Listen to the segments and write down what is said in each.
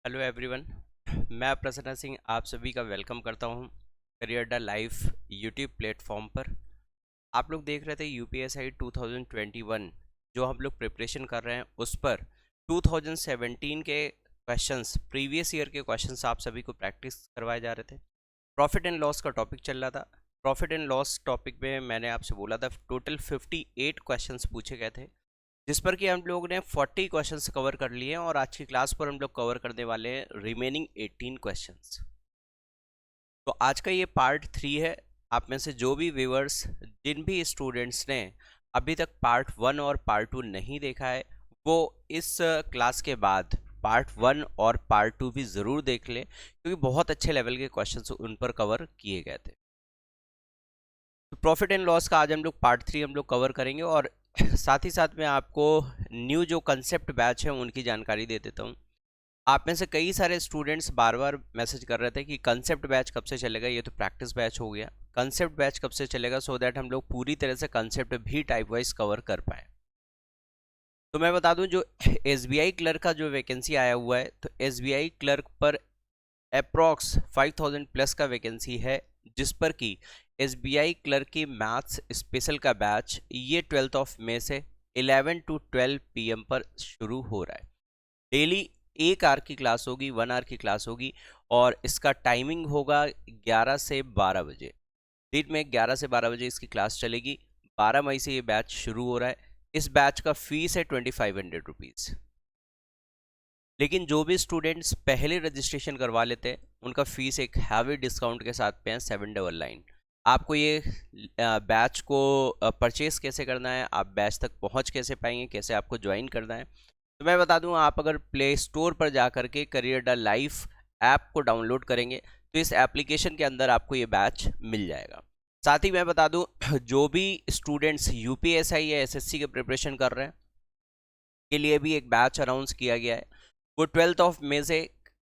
Hello everyone. मैं प्रसन्न सिंह आप सभी का वेलकम करता हूं career the life YouTube platform पर। आप लोग देख रहे थे यूपीएससी 2021 जो हम लोग प्रिपरेशन कर रहे हैं उस पर 2017 के क्वेश्चंस, प्रीवियस ईयर के क्वेश्चंस आप सभी को प्रैक्टिस करवाए जा रहे थे। प्रॉफिट एंड लॉस का टॉपिक चल रहा था। प्रॉफिट एंड लॉस टॉपिक में मैंने आपसे बोला था टोटल 58 क्वेश्चंस पूछे गए थे, जिस पर कि हम लोग ने 40 क्वेश्चंस कवर कर लिए हैं और आज की क्लास पर हम लोग कवर करने वाले हैं रिमेनिंग 18 क्वेश्चंस। तो आज का ये पार्ट 3 है। आप में से जो भी व्यूअर्स, जिन भी स्टूडेंट्स ने अभी तक पार्ट 1 और पार्ट 2 नहीं देखा है, वो इस क्लास के बाद पार्ट 1 और पार्ट 2 भी ज़रूर देख लें, क्योंकि बहुत अच्छे लेवल के क्वेश्चंस उन पर कवर किए गए थे। तो प्रॉफिट एंड लॉस का आज हम लोग पार्ट 3 हम लोग कवर करेंगे और साथ ही साथ मैं आपको न्यू जो कंसेप्ट बैच है उनकी जानकारी दे देता हूँ। आप में से कई सारे स्टूडेंट्स बार बार मैसेज कर रहे थे कि कंसेप्ट बैच कब से चलेगा, ये तो प्रैक्टिस बैच हो गया, कंसेप्ट बैच कब से चलेगा, सो दैट हम लोग पूरी तरह से कंसेप्ट भी टाइप वाइज कवर कर पाए। तो मैं बता दूं, जो एसबीआई क्लर्क का जो वैकेंसी आया हुआ है, तो एसबीआई क्लर्क पर अप्रॉक्स 5000 प्लस का वैकेंसी है, जिस पर कि एसबीआई क्लर्क की मैथ्स स्पेशल का बैच ये 12 मई से 11 to 12 PM पर शुरू हो रहा है। डेली 1 आवर की क्लास होगी, 1 आवर की क्लास होगी और इसका टाइमिंग होगा 11 से 12 बजे। दिन में 11 से 12 बजे इसकी क्लास चलेगी। 12 मई से ये बैच शुरू हो रहा है। इस बैच का फीस है 2500 रुपीज़। लेकिन जो भी स्टूडेंट्स पहले रजिस्ट्रेशन करवा लेते हैं उनका फीस एक हैवी डिस्काउंट के साथ पे है 799। आपको ये बैच को परचेस कैसे करना है, आप बैच तक पहुंच कैसे पाएंगे, कैसे आपको ज्वाइन करना है, तो मैं बता दूं, आप अगर प्ले स्टोर पर जा करके करियर द लाइफ ऐप को डाउनलोड करेंगे तो इस एप्लीकेशन के अंदर आपको ये बैच मिल जाएगा। साथ ही मैं बता दूं, जो भी स्टूडेंट्स यूपीएसआई या एसएससी के प्रिपरेशन कर रहे हैं के लिए भी एक बैच अनाउंस किया गया है। वो 12 मई से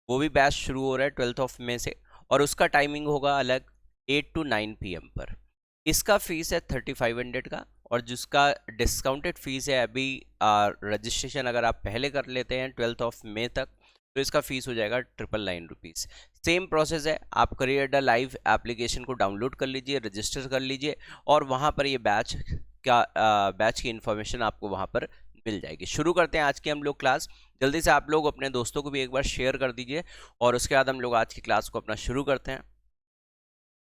वो भी बैच शुरू हो रहा है 12 मई से, और उसका टाइमिंग होगा अलग 8 to 9 PM पर। इसका फीस है 3500 का, और जिसका डिस्काउंटेड फीस है अभी रजिस्ट्रेशन अगर आप पहले कर लेते हैं 12 मई तक, तो इसका फीस हो जाएगा 999 रुपीज़। सेम प्रोसेस है, आप करियर द लाइव एप्लीकेशन को डाउनलोड कर लीजिए, रजिस्टर कर लीजिए और वहाँ पर ये बैच की इन्फॉर्मेशन आपको वहाँ पर मिल जाएगी। शुरू करते हैं आज की हम लोग क्लास। जल्दी से आप लोग अपने दोस्तों को भी एक बार शेयर कर दीजिए और उसके बाद हम लोग आज की क्लास को अपना शुरू करते हैं।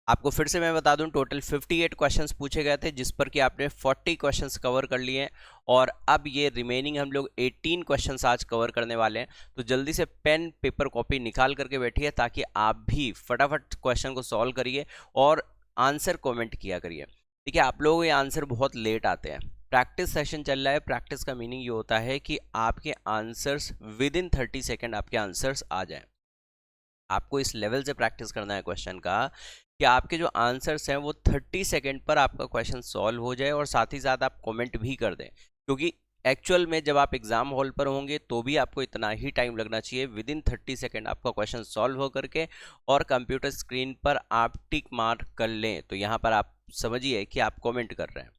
आपको फिर से मैं बता दूं, टोटल 58 क्वेश्चंस पूछे गए थे, जिस पर कि आपने 40 क्वेश्चंस कवर कर लिए हैं और अब ये रिमेनिंग हम लोग 18 क्वेश्चंस आज कवर करने वाले हैं। तो जल्दी से पेन पेपर कॉपी निकाल करके बैठिए ताकि आप भी फटाफट क्वेश्चन को सॉल्व करिए और आंसर कॉमेंट किया करिए। देखिए, आप लोगों के आंसर बहुत लेट आते हैं। प्रैक्टिस सेशन चल रहा है। प्रैक्टिस का मीनिंग ये होता है कि आपके आंसर्स विद इन 30 सेकेंड आपके आंसर्स आ जाएं। आपको इस लेवल से प्रैक्टिस करना है क्वेश्चन का कि आपके जो आंसर्स हैं वो 30 सेकेंड पर आपका क्वेश्चन सॉल्व हो जाए और साथ ही साथ आप कमेंट भी कर दें, क्योंकि एक्चुअल में जब आप एग्जाम हॉल पर होंगे तो भी आपको इतना ही टाइम लगना चाहिए। विद इन 30 सेकेंड आपका क्वेश्चन सॉल्व हो करके और कंप्यूटर स्क्रीन पर आप टिक मार्क कर लें, तो यहाँ पर आप समझिए कि आप कॉमेंट कर रहे हैं।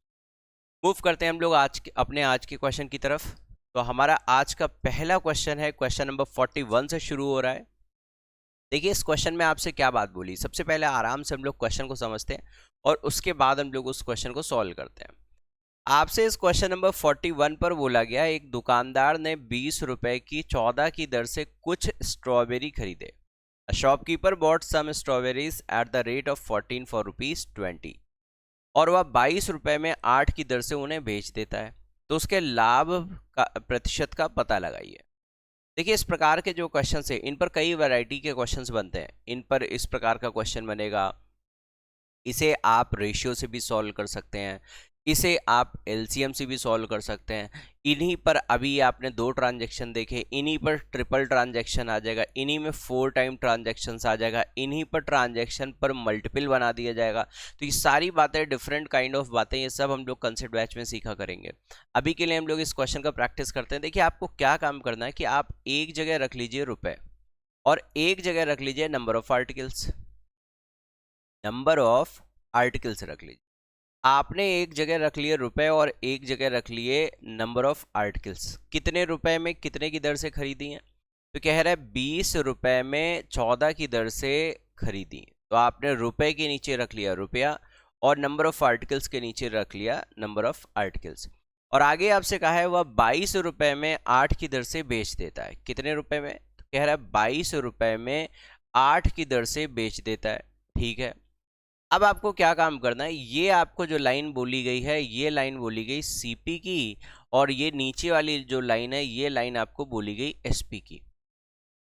मूव करते हैं हम लोग अपने आज के क्वेश्चन की तरफ। तो हमारा आज का पहला क्वेश्चन है, क्वेश्चन नंबर 41 से शुरू हो रहा है। देखिए, इस क्वेश्चन में आपसे क्या बात बोली, सबसे पहले आराम से हम लोग क्वेश्चन को समझते हैं और उसके बाद हम लोग उस क्वेश्चन को सॉल्व करते हैं। आपसे इस क्वेश्चन नंबर 41 पर बोला गया, एक दुकानदार ने 20 रुपए की 14 की दर से कुछ स्ट्रॉबेरी खरीदे। Shopkeeper bought some strawberries at the rate of 14 for ₹20 और वह 22 रुपए में 8 की दर से उन्हें बेच देता है, तो उसके लाभ का प्रतिशत का पता लगाइए। देखिए, इस प्रकार के जो क्वेश्चन है इन पर कई वैरायटी के क्वेश्चंस बनते हैं। इन पर इस प्रकार का क्वेश्चन बनेगा, इसे आप रेशियो से भी सॉल्व कर सकते हैं, इसे आप एलसीएम से भी सॉल्व कर सकते हैं। इन्हीं पर अभी आपने 2 ट्रांजैक्शन देखे, इन्हीं पर ट्रिपल ट्रांजैक्शन आ जाएगा, इन्हीं में 4 टाइम ट्रांजैक्शन आ जाएगा, इन्हीं पर ट्रांजैक्शन पर मल्टीपल बना दिया जाएगा। तो ये सारी बातें, डिफरेंट काइंड ऑफ बातें, ये सब हम लोग कंसेप्ट बैच में सीखा करेंगे। अभी के लिए हम लोग इस क्वेश्चन का प्रैक्टिस करते हैं। देखिए, आपको क्या काम करना है कि आप एक जगह रख लीजिए रुपए और एक जगह रख लीजिए number of articles. Number of articles रख लीजिए। आपने एक जगह रख लिए रुपए और एक जगह रख लिए नंबर ऑफ आर्टिकल्स। कितने रुपए में कितने की दर से खरीदी हैं? तो कह रहा है 20 रुपए में 14 की दर से खरीदी, तो आपने रुपए के नीचे रख लिया रुपया और नंबर ऑफ आर्टिकल्स के नीचे रख लिया नंबर ऑफ आर्टिकल्स। और आगे आपसे कहा है वह 22 रुपए में 8 की दर से बेच देता है। कितने रुपए में? तो कह रहा है 22 रुपए में 8 की दर से बेच देता है। ठीक है, अब आपको क्या काम करना है, ये आपको जो लाइन बोली गई है ये लाइन बोली गई सीपी की, और ये नीचे वाली जो लाइन है ये लाइन आपको बोली गई एसपी की।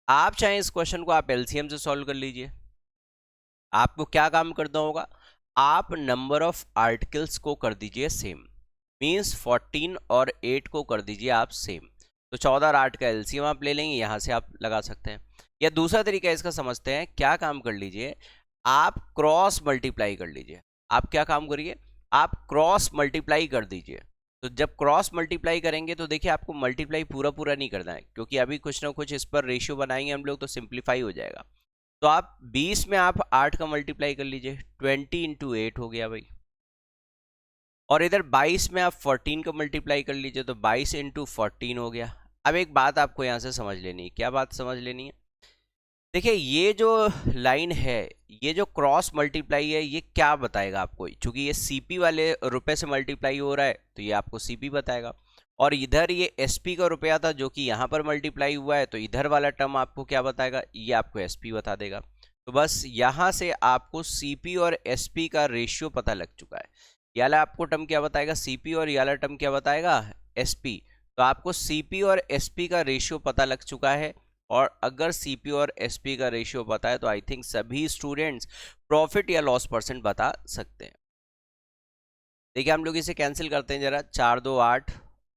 आप चाहें इस क्वेश्चन को आप एलसीएम से सॉल्व कर लीजिए। आपको क्या काम करना होगा, आप नंबर ऑफ आर्टिकल्स को कर दीजिए सेम, मींस 14 और 8 को कर दीजिए आप सेम। तो 14 और 8 का एलसीएम आप ले लेंगे, यहां से आप लगा सकते हैं। या दूसरा तरीका इसका समझते हैं, क्या काम कर लीजिए, आप क्रॉस मल्टीप्लाई कर लीजिए। आप क्या काम करिए, आप क्रॉस मल्टीप्लाई कर दीजिए। तो जब क्रॉस मल्टीप्लाई करेंगे तो देखिए आपको मल्टीप्लाई पूरा पूरा नहीं करना है, क्योंकि अभी कुछ ना कुछ इस पर रेशियो बनाएंगे हम लोग तो सिंप्लीफाई हो जाएगा। तो आप 20 में आप 8 का मल्टीप्लाई कर लीजिए, 20 इंटू 8 हो गया भाई। और इधर 22 में आप 14 का मल्टीप्लाई कर लीजिए, तो 22 इंटू 14 हो गया। अब एक बात आपको यहाँ से समझ लेनी है, क्या बात समझ लेनी है, देखिए ये जो लाइन है, ये जो क्रॉस मल्टीप्लाई है, ये क्या बताएगा आपको, क्योंकि ये सीपी वाले रुपए से मल्टीप्लाई हो रहा है तो ये आपको सीपी बताएगा। और इधर ये एसपी का रुपया था जो कि यहाँ पर मल्टीप्लाई हुआ है, तो इधर वाला टर्म आपको क्या बताएगा, ये आपको एसपी बता देगा। तो बस यहाँ से आपको सीपी और एसपी का रेशियो पता लग चुका है। ये वाला आपको टर्म क्या बताएगा, सीपी, और ये वाला टर्म क्या बताएगा, एसपी। तो आपको सीपी और एसपी का रेशियो पता लग चुका है। और अगर सीपी और एसपी का रेशियो पता है तो आई थिंक सभी स्टूडेंट्स प्रॉफिट या लॉस परसेंट बता सकते हैं। देखिए हम लोग इसे कैंसिल करते हैं जरा, 4 2 8,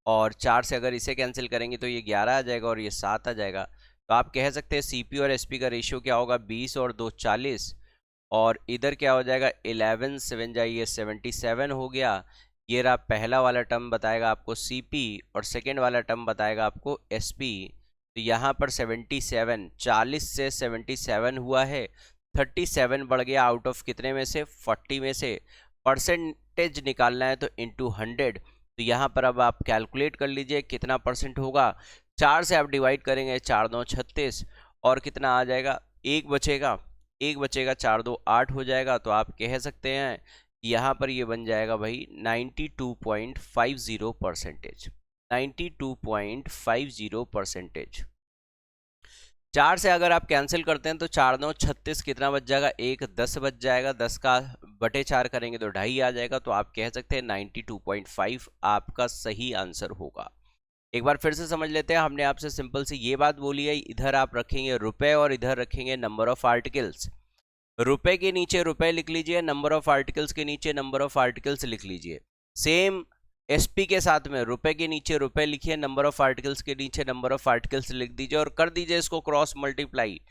और 4 से अगर इसे कैंसिल करेंगे तो ये 11 आ जाएगा और ये 7 आ जाएगा। तो आप कह सकते हैं सीपी और एसपी का रेशियो क्या होगा, 20 और 2 40, और इधर क्या हो जाएगा 11 7 जाए ये 77 हो गया। ये रहा पहला वाला टर्म बताएगा आपको सीपी और सेकेंड वाला टर्म बताएगा आपको एसपी। तो यहाँ पर 77, 40 से 77 हुआ है, 37 बढ़ गया आउट ऑफ कितने में से, 40 में से। परसेंटेज निकालना है तो इंटू 100। तो यहाँ पर अब आप कैलकुलेट कर लीजिए कितना परसेंट होगा। 4 से आप डिवाइड करेंगे, 4 9 36, और कितना आ जाएगा, एक बचेगा, एक बचेगा, 4 2 8 हो जाएगा। तो आप कह सकते हैं कि यहाँ पर ये बन जाएगा भाई 92.50 परसेंटेज, 92.50%। 4 से अगर आप कैंसिल करते हैं तो 4 9 36, कितना बच जाएगा, एक 10 बच जाएगा, 10 का बटे 4 करेंगे तो 2.5 आ जाएगा। तो आप कह सकते हैं 92.5 आपका सही आंसर होगा। एक बार फिर से समझ लेते हैं, हमने आपसे सिंपल सी ये बात बोली है, इधर आप रखेंगे रुपए और इधर रखेंगे नंबर ऑफ आर्टिकल्स। रुपए के नीचे रुपए लिख लीजिए, नंबर ऑफ आर्टिकल्स के नीचे नंबर ऑफ आर्टिकल्स लिख लीजिए। सेम एसपी के साथ में रुपए के नीचे रुपए लिखिए, नंबर ऑफ आर्टिकल्स के नीचे नंबर ऑफ आर्टिकल्स लिख दीजिए और कर दीजिए इसको क्रॉस मल्टीप्लाई।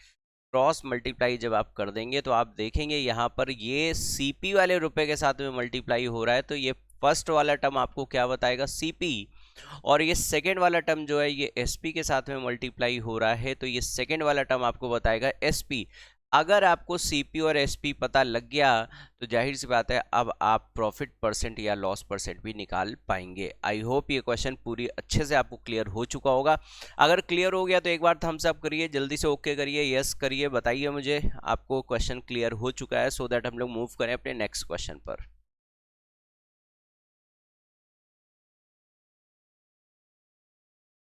क्रॉस मल्टीप्लाई जब आप कर देंगे तो आप देखेंगे यहाँ पर ये सीपी वाले रुपए के साथ में मल्टीप्लाई हो रहा है, तो ये फर्स्ट वाला टर्म आपको क्या बताएगा, सीपी, और ये सेकेंड वाला टर्म जो है ये एसपी के साथ में मल्टीप्लाई हो रहा है, तो ये सेकेंड वाला टर्म आपको बताएगा एसपी। अगर आपको सीपी और एसपी पता लग गया तो जाहिर सी बात है अब आप प्रॉफिट परसेंट या लॉस परसेंट भी निकाल पाएंगे। आई होप ये क्वेश्चन पूरी अच्छे से आपको क्लियर हो चुका होगा। अगर क्लियर हो गया तो एक बार थम्स अप करिए, जल्दी से ओके करिए, यस करिए, बताइए मुझे आपको क्वेश्चन क्लियर हो चुका है, सो दैट हम लोग मूव करें अपने नेक्स्ट क्वेश्चन पर।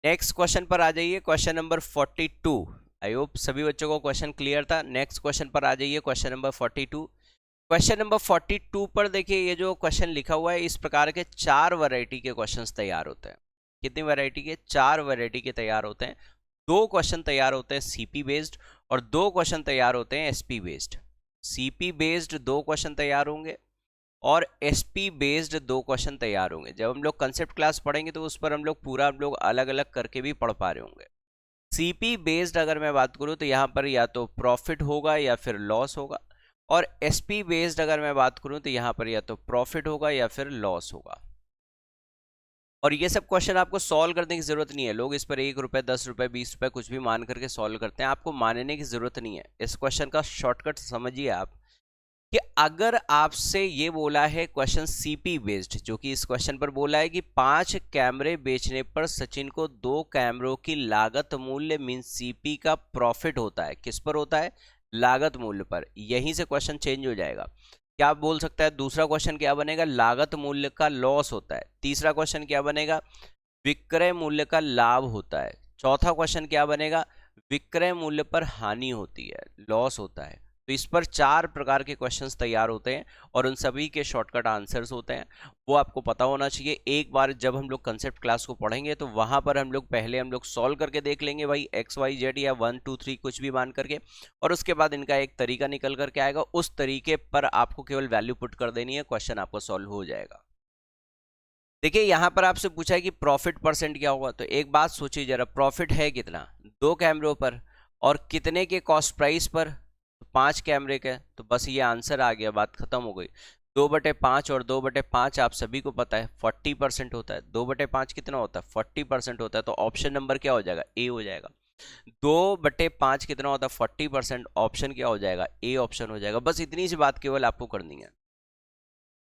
नेक्स्ट क्वेश्चन पर आ जाइए, क्वेश्चन नंबर 42। आई होप सभी बच्चों को क्वेश्चन क्लियर था। नेक्स्ट क्वेश्चन पर आ जाइए, क्वेश्चन नंबर 42। क्वेश्चन नंबर 42 पर देखिए ये जो क्वेश्चन लिखा हुआ है, इस प्रकार के 4 वैरायटी के क्वेश्चंस तैयार होते हैं। कितनी वैरायटी के, 4 वैरायटी के तैयार होते हैं। 2 क्वेश्चन तैयार होते हैं सीपी बेस्ड और 2 क्वेश्चन तैयार होते हैं SP based. CP based 2 question तैयार होंगे और एसपी बेस्ड 2 क्वेश्चन तैयार होंगे। जब हम लोग कंसेप्ट क्लास पढ़ेंगे तो उस पर हम लोग अलग अलग करके भी पढ़ पा रहे होंगे। सीपी बेस्ड अगर मैं बात करूं तो यहाँ पर या तो प्रॉफिट होगा या फिर लॉस होगा, और एसपी बेस्ड अगर मैं बात करूं तो यहाँ पर या तो प्रॉफिट होगा या फिर लॉस होगा। और ये सब क्वेश्चन आपको सॉल्व करने की जरूरत नहीं है, लोग इस पर 1 रुपए 10 रुपए 20 रुपए कुछ भी मान करके सॉल्व करते हैं, आपको मानने की जरूरत नहीं है। इस क्वेश्चन का शॉर्टकट समझिए आप, कि अगर आपसे ये बोला है क्वेश्चन सीपी बेस्ड, जो कि इस क्वेश्चन पर बोला है कि 5 कैमरे बेचने पर सचिन को 2 कैमरों की लागत मूल्य मीन सीपी का प्रॉफिट होता है, किस पर होता है? लागत मूल्य पर। यहीं से क्वेश्चन चेंज हो जाएगा। क्या आप बोल सकता है? दूसरा क्वेश्चन क्या बनेगा? लागत मूल्य का लॉस होता है। तीसरा क्वेश्चन क्या बनेगा? विक्रय मूल्य का लाभ होता है। चौथा क्वेश्चन क्या बनेगा? विक्रय मूल्य पर हानि होती है, लॉस होता है। तो इस पर 4 प्रकार के क्वेश्चंस तैयार होते हैं और उन सभी के शॉर्टकट आंसर्स होते हैं, वो आपको पता होना चाहिए। एक बार जब हम लोग कंसेप्ट क्लास को पढ़ेंगे तो वहां पर हम लोग सॉल्व करके देख लेंगे भाई, एक्स वाई जेड या 1 2 3 कुछ भी मान करके, और उसके बाद इनका एक तरीका निकल करके आएगा। उस तरीके पर आपको केवल वैल्यू पुट कर देनी है, क्वेश्चन आपको सॉल्व हो जाएगा। देखिए यहां पर आपसे पूछा है कि प्रॉफिट परसेंट क्या होगा, तो एक बात सोचिए जरा, प्रॉफिट है कितना? 2 कैमरों पर, और कितने के कॉस्ट प्राइस पर? 5 कैमरे के। तो बस ये आंसर आ गया, बात खत्म हो गई। 2/5 और 2/5 आप सभी को पता है 40% होता है। 2/5 कितना होता है? 40% होता है। तो ऑप्शन नंबर क्या हो जाएगा? ए हो जाएगा। 2/5 कितना होता है? 40%। ऑप्शन क्या हो जाएगा? ए ऑप्शन हो जाएगा। बस इतनी सी बात केवल आपको करनी है।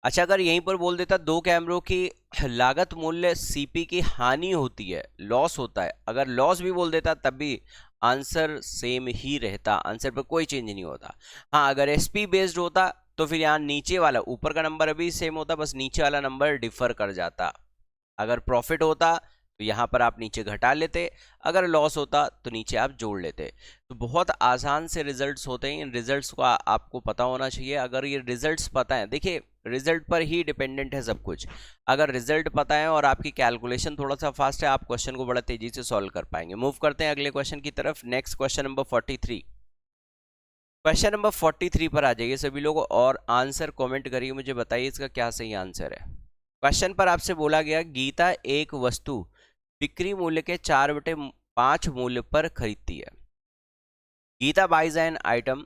अच्छा, अगर यहीं पर बोल देता 2 कैमरों की लागत मूल्य सीपी की हानि होती है, लॉस होता है, अगर लॉस भी बोल देता तब भी आंसर सेम ही रहता, आंसर पर कोई चेंज नहीं होता। हाँ, अगर एसपी बेस्ड होता तो फिर यहाँ नीचे वाला, ऊपर का नंबर अभी सेम होता, बस नीचे वाला नंबर डिफर कर जाता। अगर प्रॉफिट होता तो यहाँ पर आप नीचे घटा लेते, अगर लॉस होता तो नीचे आप जोड़ लेते। तो बहुत आसान से रिजल्ट्स होते हैं। इन रिजल्ट्स को आपको पता होना चाहिए। अगर ये रिजल्ट्स पता है, देखिए रिजल्ट पर ही डिपेंडेंट है सब कुछ। अगर रिजल्ट पता है और आपकी कैलकुलेशन थोड़ा सा फास्ट है, आप क्वेश्चन को बड़ा तेजी से सॉल्व कर पाएंगे। मूव करते हैं अगले क्वेश्चन की तरफ। Next question number 43। Question number 43 पर आ जाइए सभी लोग, और आंसर कमेंट करिए, मुझे बताइए इसका क्या सही आंसर है। क्वेश्चन पर आपसे बोला गया, गीता एक वस्तु बिक्री मूल्य के 4/5 मूल्य पर खरीदती है। Gita buys an item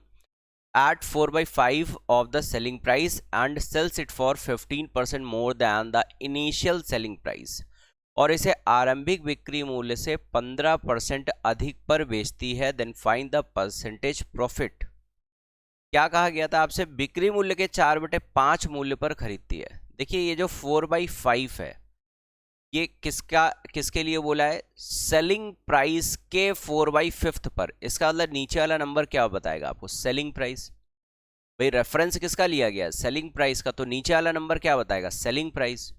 at 4/5 of the selling price and sells it for 15% more than the initial selling price, और इसे आरंभिक बिक्री मूल्य से 15% अधिक पर बेचती है। Then find the percentage profit. क्या कहा गया था आपसे? बिक्री मूल्य के 4/5 मूल्य पर खरीदती है। देखिए ये जो 4/5 है, ये किसके लिए बोला है? सेलिंग प्राइस के 4/5 पर। इसका मतलब नीचे वाला नंबर क्या बताएगा आपको? Selling price. भाई रेफरेंस किसका लिया गया? सेलिंग प्राइस का। तो नीचे वाला नंबर क्या बताएगा? Selling price.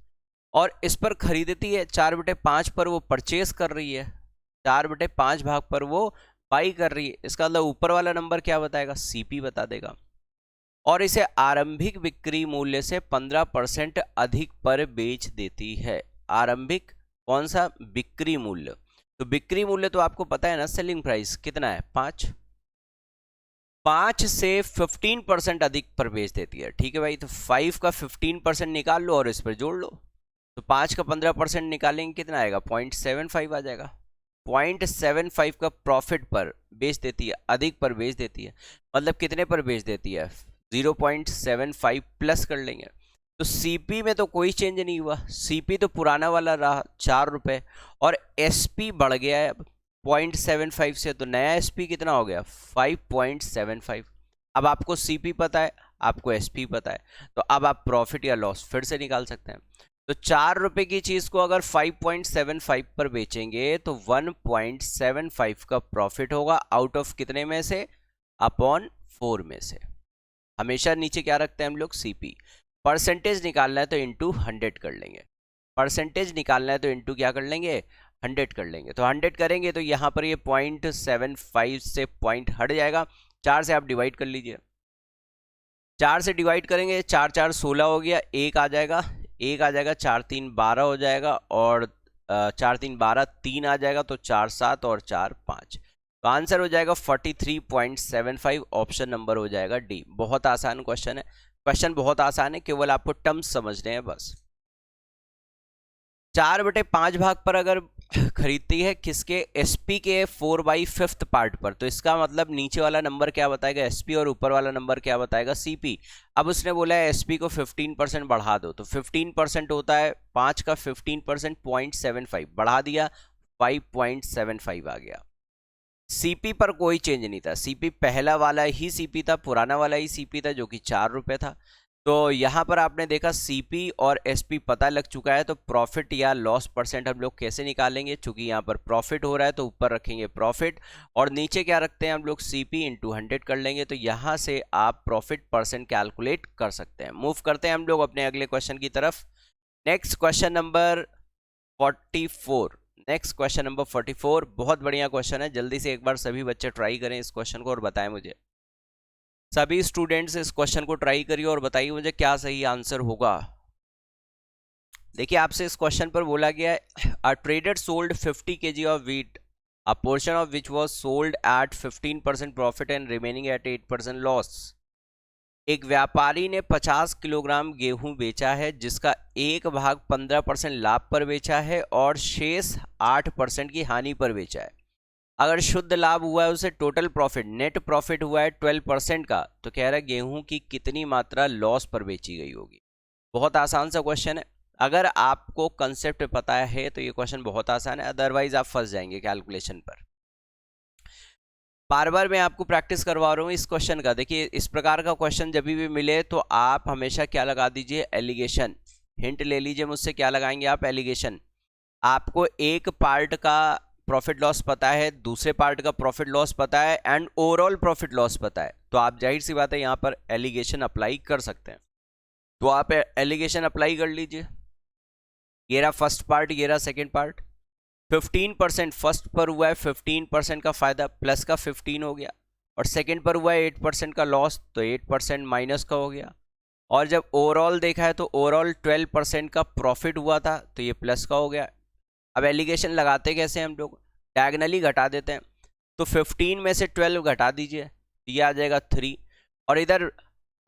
और इस पर खरीदती है 4/5 पर, वो परचेस कर रही है, 4/5 भाग पर वो बाई कर रही है। इसका मतलब ऊपर वाला नंबर क्या बताएगा? सीपी बता देगा। और इसे आरंभिक बिक्री मूल्य से 15% अधिक पर बेच देती है। आरंभिक कौन सा? बिक्री मूल्य। तो बिक्री मूल्य तो आपको पता है ना, सेलिंग प्राइस कितना है? 5 से 15% अधिक पर बेच देती है। ठीक है भाई, तो 5 का 15% निकाल लो और इस पर जोड़ लो। तो 5 का 15% निकालेंगे, कितना आएगा? 0.75 आ जाएगा। 0.75 का प्रॉफिट पर बेच देती है, अधिक पर बेच देती है। मतलब कितने पर बेच देती है? 0.75 प्लस कर लेंगे। तो सीपी में तो कोई चेंज नहीं हुआ, सीपी तो पुराना वाला रहा 4 रुपए, और एसपी बढ़ गया है 0.75 से, तो नया एसपी कितना हो गया? 5.75। अब आपको सीपी पता है, आपको एसपी पता है, तो अब आप प्रॉफिट या लॉस फिर से निकाल सकते हैं। तो 4 रुपए की चीज को अगर 5.75 पर बेचेंगे तो 1.75 का प्रॉफिट होगा, आउट ऑफ कितने में से? अपॉन 4 में से। हमेशा नीचे क्या रखते हैं हम लोग? सीपी। परसेंटेज निकालना है तो इंटू 100 कर लेंगे। परसेंटेज निकालना है तो इंटू क्या कर लेंगे? 100 कर लेंगे। तो 100 करेंगे तो यहाँ पर ये 0.75 से पॉइंट हट जाएगा। 4 से आप डिवाइड कर लीजिए। 4 से डिवाइड करेंगे, 4 4 16 हो गया, एक आ जाएगा, 4 3 12 हो जाएगा, और 4 3 12, 3 आ जाएगा, तो 4 7 और 4 5। तो आंसर हो जाएगा 43.75। ऑप्शन नंबर हो जाएगा डी। बहुत आसान क्वेश्चन है, क्वेश्चन बहुत आसान है, केवल आपको टर्म्स समझने हैं बस। 4/5 भाग पर अगर खरीदती है किसके? एसपी के 4/5 पार्ट पर, तो इसका मतलब नीचे वाला नंबर क्या बताएगा? एसपी, और ऊपर वाला नंबर क्या बताएगा? सीपी। अब उसने बोला है एसपी को 15% बढ़ा दो, तो 15% होता है 5 का 15%, 0.75 बढ़ा दिया, 5.75 आ गया। सीपी पर कोई चेंज नहीं था, सीपी पहला वाला ही सीपी था, पुराना वाला ही सीपी था जो कि 4 रुपये था। तो यहाँ पर आपने देखा सीपी और एसपी पता लग चुका है, तो प्रॉफिट या लॉस परसेंट हम लोग कैसे निकालेंगे, चूंकि यहाँ पर प्रॉफिट हो रहा है तो ऊपर रखेंगे प्रॉफिट और नीचे क्या रखते हैं हम लोग, सीपी इंटू 100 कर लेंगे, तो यहाँ से आप प्रॉफिट परसेंट कैलकुलेट कर सकते हैं। मूव करते हैं हम लोग अपने अगले क्वेश्चन की तरफ। Next question number 44। Next question number 44 बहुत बढ़िया क्वेश्चन है, जल्दी से एक बार सभी बच्चे ट्राई करें इस क्वेश्चन को और बताएं मुझे। सभी स्टूडेंट्स इस क्वेश्चन को ट्राई करिए और बताइए मुझे क्या सही आंसर होगा। देखिए आपसे इस क्वेश्चन पर बोला गया है a trader sold 50 kg of wheat, a portion of which was sold at 15% profit and remaining at 8% loss. एक व्यापारी ने 50 किलोग्राम गेहूं बेचा है जिसका एक भाग 15% लाभ पर बेचा है और शेष 8% की हानि पर बेचा है। अगर शुद्ध लाभ हुआ है उसे टोटल प्रॉफिट नेट प्रॉफिट हुआ है 12% का, तो कह रहा है गेहूं की कितनी मात्रा लॉस पर बेची गई होगी। बहुत आसान सा क्वेश्चन है, अगर आपको कंसेप्ट पता है तो ये क्वेश्चन बहुत आसान है, अदरवाइज आप फंस जाएंगे कैलकुलेशन पर। बार बार मैं आपको प्रैक्टिस करवा रहा हूँ इस क्वेश्चन का। देखिए इस प्रकार का क्वेश्चन जब भी मिले तो आप हमेशा क्या लगा दीजिए, एलिगेशन। हिंट ले लीजिए मुझसे, क्या लगाएंगे आप, एलिगेशन। आपको एक पार्ट का प्रॉफिट लॉस पता है, दूसरे पार्ट का प्रॉफिट लॉस पता है एंड ओवरऑल प्रॉफिट लॉस पता है, तो आप जाहिर सी बात है यहाँ पर एलिगेशन अप्लाई कर सकते हैं। तो आप एलिगेशन अप्लाई कर लीजिए। ये रहा फर्स्ट पार्ट, ये रहा सेकेंड पार्ट। 15% फर्स्ट पर हुआ है, 15% का फायदा प्लस का 15 हो गया, और सेकेंड पर हुआ है 8% का लॉस, तो 8% माइनस का हो गया। और जब ओवरऑल देखा है तो ओवरऑल 12% का प्रॉफिट हुआ था, तो ये प्लस का हो गया। अब एलिगेशन लगाते कैसे हम लोग, डायगनली घटा देते हैं, तो 15 में से 12 घटा दीजिए, ये आ जाएगा 3, और इधर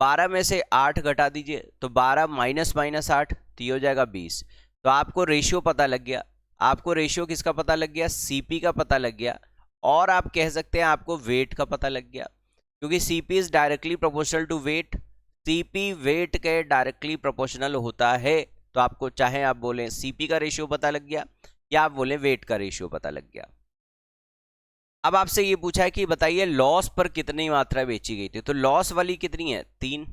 12 में से 8 घटा दीजिए, तो 12 माइनस माइनस 8, तो ये हो जाएगा 20। तो आपको रेशियो पता लग गया। आपको रेशियो किसका पता लग गया, सीपी का पता लग गया, और आप कह सकते हैं आपको वेट का पता लग गया, क्योंकि CP is directly proportional to weight. CP weight के डायरेक्टली प्रोपोर्शनल होता है, तो आपको चाहे आप बोलें सीपी का रेशियो पता लग गया या आप बोले वेट का रेशियो पता लग गया। अब आपसे ये पूछा है कि बताइए लॉस पर कितनी मात्रा बेची गई थी, तो लॉस वाली कितनी है, 3।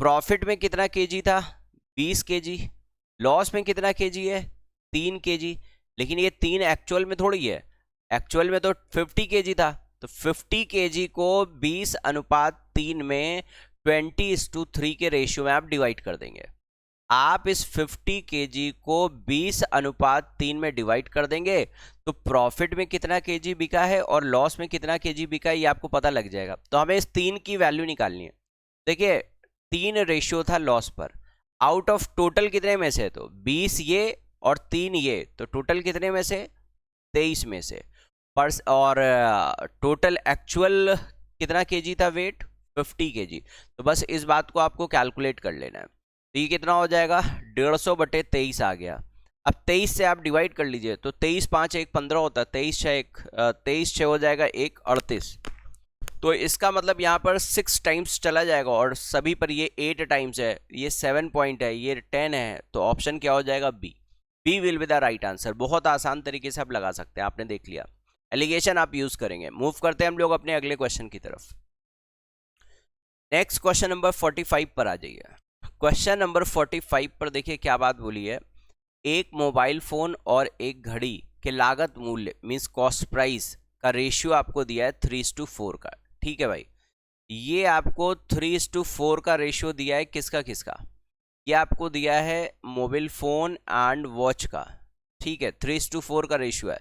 प्रॉफिट में कितना केजी था, 20 केजी। लॉस में कितना केजी है, 3 केजी। लेकिन ये 3 एक्चुअल में थोड़ी है, एक्चुअल में तो 50 केजी था, तो 50 केजी को 20:3 में 20:3 के रेशियो में आप डिवाइड कर देंगे। आप इस 50 केजी को 20:3 में डिवाइड कर देंगे, तो प्रॉफिट में कितना केजी बिका है और लॉस में कितना केजी बिका है ये आपको पता लग जाएगा। तो हमें इस 3 की वैल्यू निकालनी है। देखिए 3 रेशियो था लॉस पर, आउट ऑफ टोटल कितने में से, तो 20 ये और 3 ये, तो टोटल कितने में से, 23 में से। पर और टोटल एक्चुअल कितना केजी था वेट, 50 केजी। तो बस इस बात को आपको कैलकुलेट कर लेना है। तो ये कितना हो जाएगा, 150/23 आ गया। अब 23 से आप डिवाइड कर लीजिए, तो 23 5 1 15 होता है, 23 6 हो जाएगा 1 38। तो इसका मतलब यहाँ पर 6 टाइम्स चला जाएगा, और सभी पर ये 8 टाइम्स है, ये 7 पॉइंट है, ये 10 है, तो ऑप्शन क्या हो जाएगा, B. B will be the right answer. बहुत आसान तरीके से आप लगा सकते हैं, आपने देख लिया। एलिगेशन आप यूज करेंगे। मूव करते हैं हम लोग अपने अगले क्वेश्चन की तरफ। नेक्स्ट क्वेश्चन नंबर 45 पर आ जाइए। क्वेश्चन नंबर 45 पर देखिए क्या बात बोली है, एक मोबाइल फोन और एक घड़ी के लागत मूल्य मीन्स कॉस्ट प्राइस का रेशियो आपको दिया है 3:4 का। ठीक है भाई, ये आपको 3:4 का रेशियो दिया है किसका किसका, ये आपको दिया है मोबाइल फोन एंड वॉच का। ठीक है, 3:4 का रेशियो है।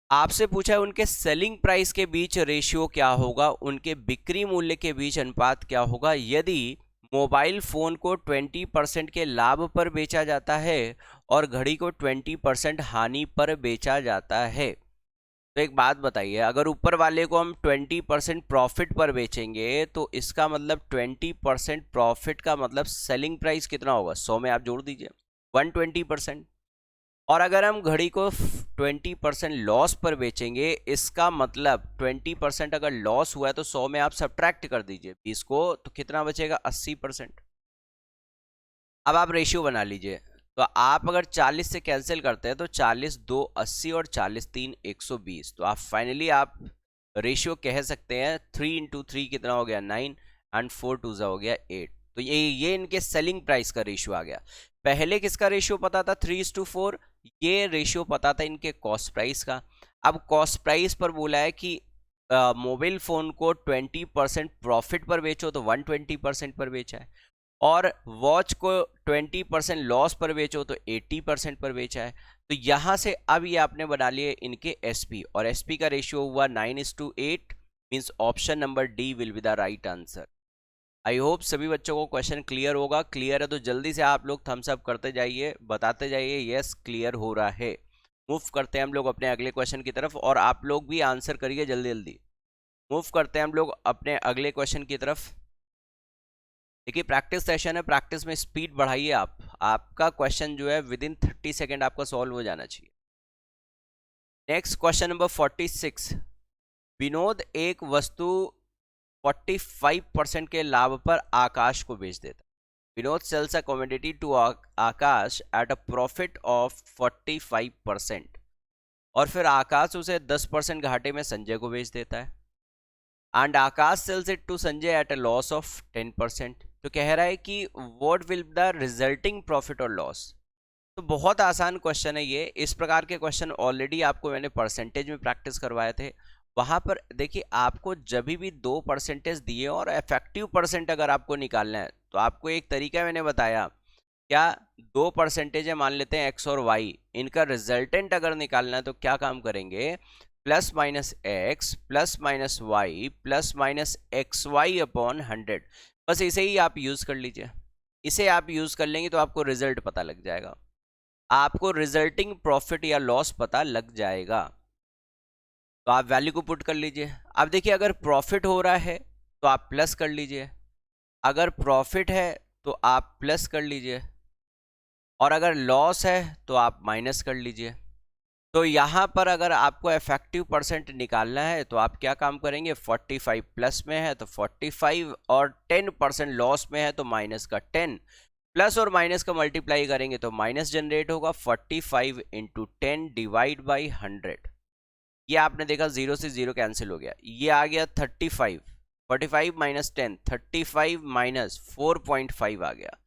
आपसे पूछा है उनके सेलिंग प्राइस के बीच रेशियो क्या होगा, उनके बिक्री मूल्य के बीच अनुपात क्या होगा यदि मोबाइल फ़ोन को 20% के लाभ पर बेचा जाता है और घड़ी को 20% हानि पर बेचा जाता है। तो एक बात बताइए, अगर ऊपर वाले को हम 20% प्रॉफिट पर बेचेंगे तो इसका मतलब 20% प्रॉफिट का मतलब सेलिंग प्राइस कितना होगा, 100 में आप जोड़ दीजिए 120%। और अगर हम घड़ी को 20% लॉस पर बेचेंगे, इसका मतलब 20% अगर लॉस हुआ है तो 100 में आप सब्ट्रैक्ट कर दीजिए 20 को, तो कितना बचेगा 80%। अब आप रेशियो बना लीजिए, तो आप अगर 40 से कैंसिल करते हैं तो 40 2 80 और 40 3 120, तो आप फाइनली आप रेशियो कह सकते हैं 3 × 3 कितना हो गया 9 एंड 4 2 हो गया 8। तो ये इनके सेलिंग प्राइस का रेशियो आ गया। पहले किसका रेशियो पता था 3:4, ये रेशियो पता था इनके कॉस्ट प्राइस का। अब कॉस्ट प्राइस पर बोला है कि मोबाइल फोन को 20% प्रॉफिट पर बेचो तो 120% पर बेचा है, और वॉच को 20% लॉस पर बेचो तो 80% पर बेचा है। तो यहां से अब ये आपने बना लिए इनके एसपी, और एसपी का रेशियो हुआ 9:8, means option number D will be the right answer. I hope सभी बच्चों को क्वेश्चन क्लियर होगा। क्लियर है तो जल्दी से आप लोग थम्स अप करते जाइए, बताते जाइए यस क्लियर हो रहा है। मूव करते हैं हम लोग अपने अगले क्वेश्चन की तरफ, और आप लोग भी आंसर करिए जल्दी जल्दी। मूव करते हैं हम लोग अपने अगले क्वेश्चन की तरफ। देखिए प्रैक्टिस सेशन है, प्रैक्टिस में स्पीड बढ़ाइए आप। आपका क्वेश्चन जो है विद इन 30 सेकेंड आपका सॉल्व हो जाना चाहिए। Next question number 46। विनोद एक वस्तु 45% के लाभ पर आकाश को बेच देता है। Vinod sells a commodity to Aakash at a profit of 45%, और फिर आकाश उसे 10% घाटे में संजय को बेच देता है। And Aakash sells it to Sanjay at a loss of 10%। तो कह रहा है कि what will the resulting profit और लॉस। तो बहुत आसान क्वेश्चन है ये। इस प्रकार के क्वेश्चन ऑलरेडी आपको मैंने परसेंटेज में प्रैक्टिस करवाए थे। वहां पर देखिए आपको जब भी 2% दिए और इफेक्टिव परसेंट अगर आपको निकालना है तो आपको एक तरीका मैंने बताया। क्या 2% है, मान लेते हैं एक्स और वाई, इनका रिजल्टेंट अगर निकालना है तो क्या काम करेंगे, plus minus x plus minus y plus minus x y upon 100। बस इसे ही आप यूज कर लीजिए। इसे आप यूज कर लेंगे तो आपको रिजल्ट पता लग जाएगा, आपको रिजल्टिंग प्रॉफिट या लॉस पता लग जाएगा। तो आप वैल्यू को पुट कर लीजिए। अब देखिए अगर प्रॉफिट हो रहा है तो आप प्लस कर लीजिए, अगर प्रॉफिट है तो आप प्लस कर लीजिए, और अगर लॉस है तो आप माइनस कर लीजिए। तो यहाँ पर अगर आपको इफेक्टिव परसेंट निकालना है तो आप क्या काम करेंगे, 45 प्लस में है तो 45, और 10% लॉस में है तो माइनस का 10, प्लस और माइनस का मल्टीप्लाई करेंगे तो माइनस जनरेट होगा। 45 × 10 डिवाइड बाई 100। ये आपने देखा 0 से 0 कैंसिल हो गया, ये आ गया 35। 45 माइनस 10, 35 माइनस 4.5 आ गया।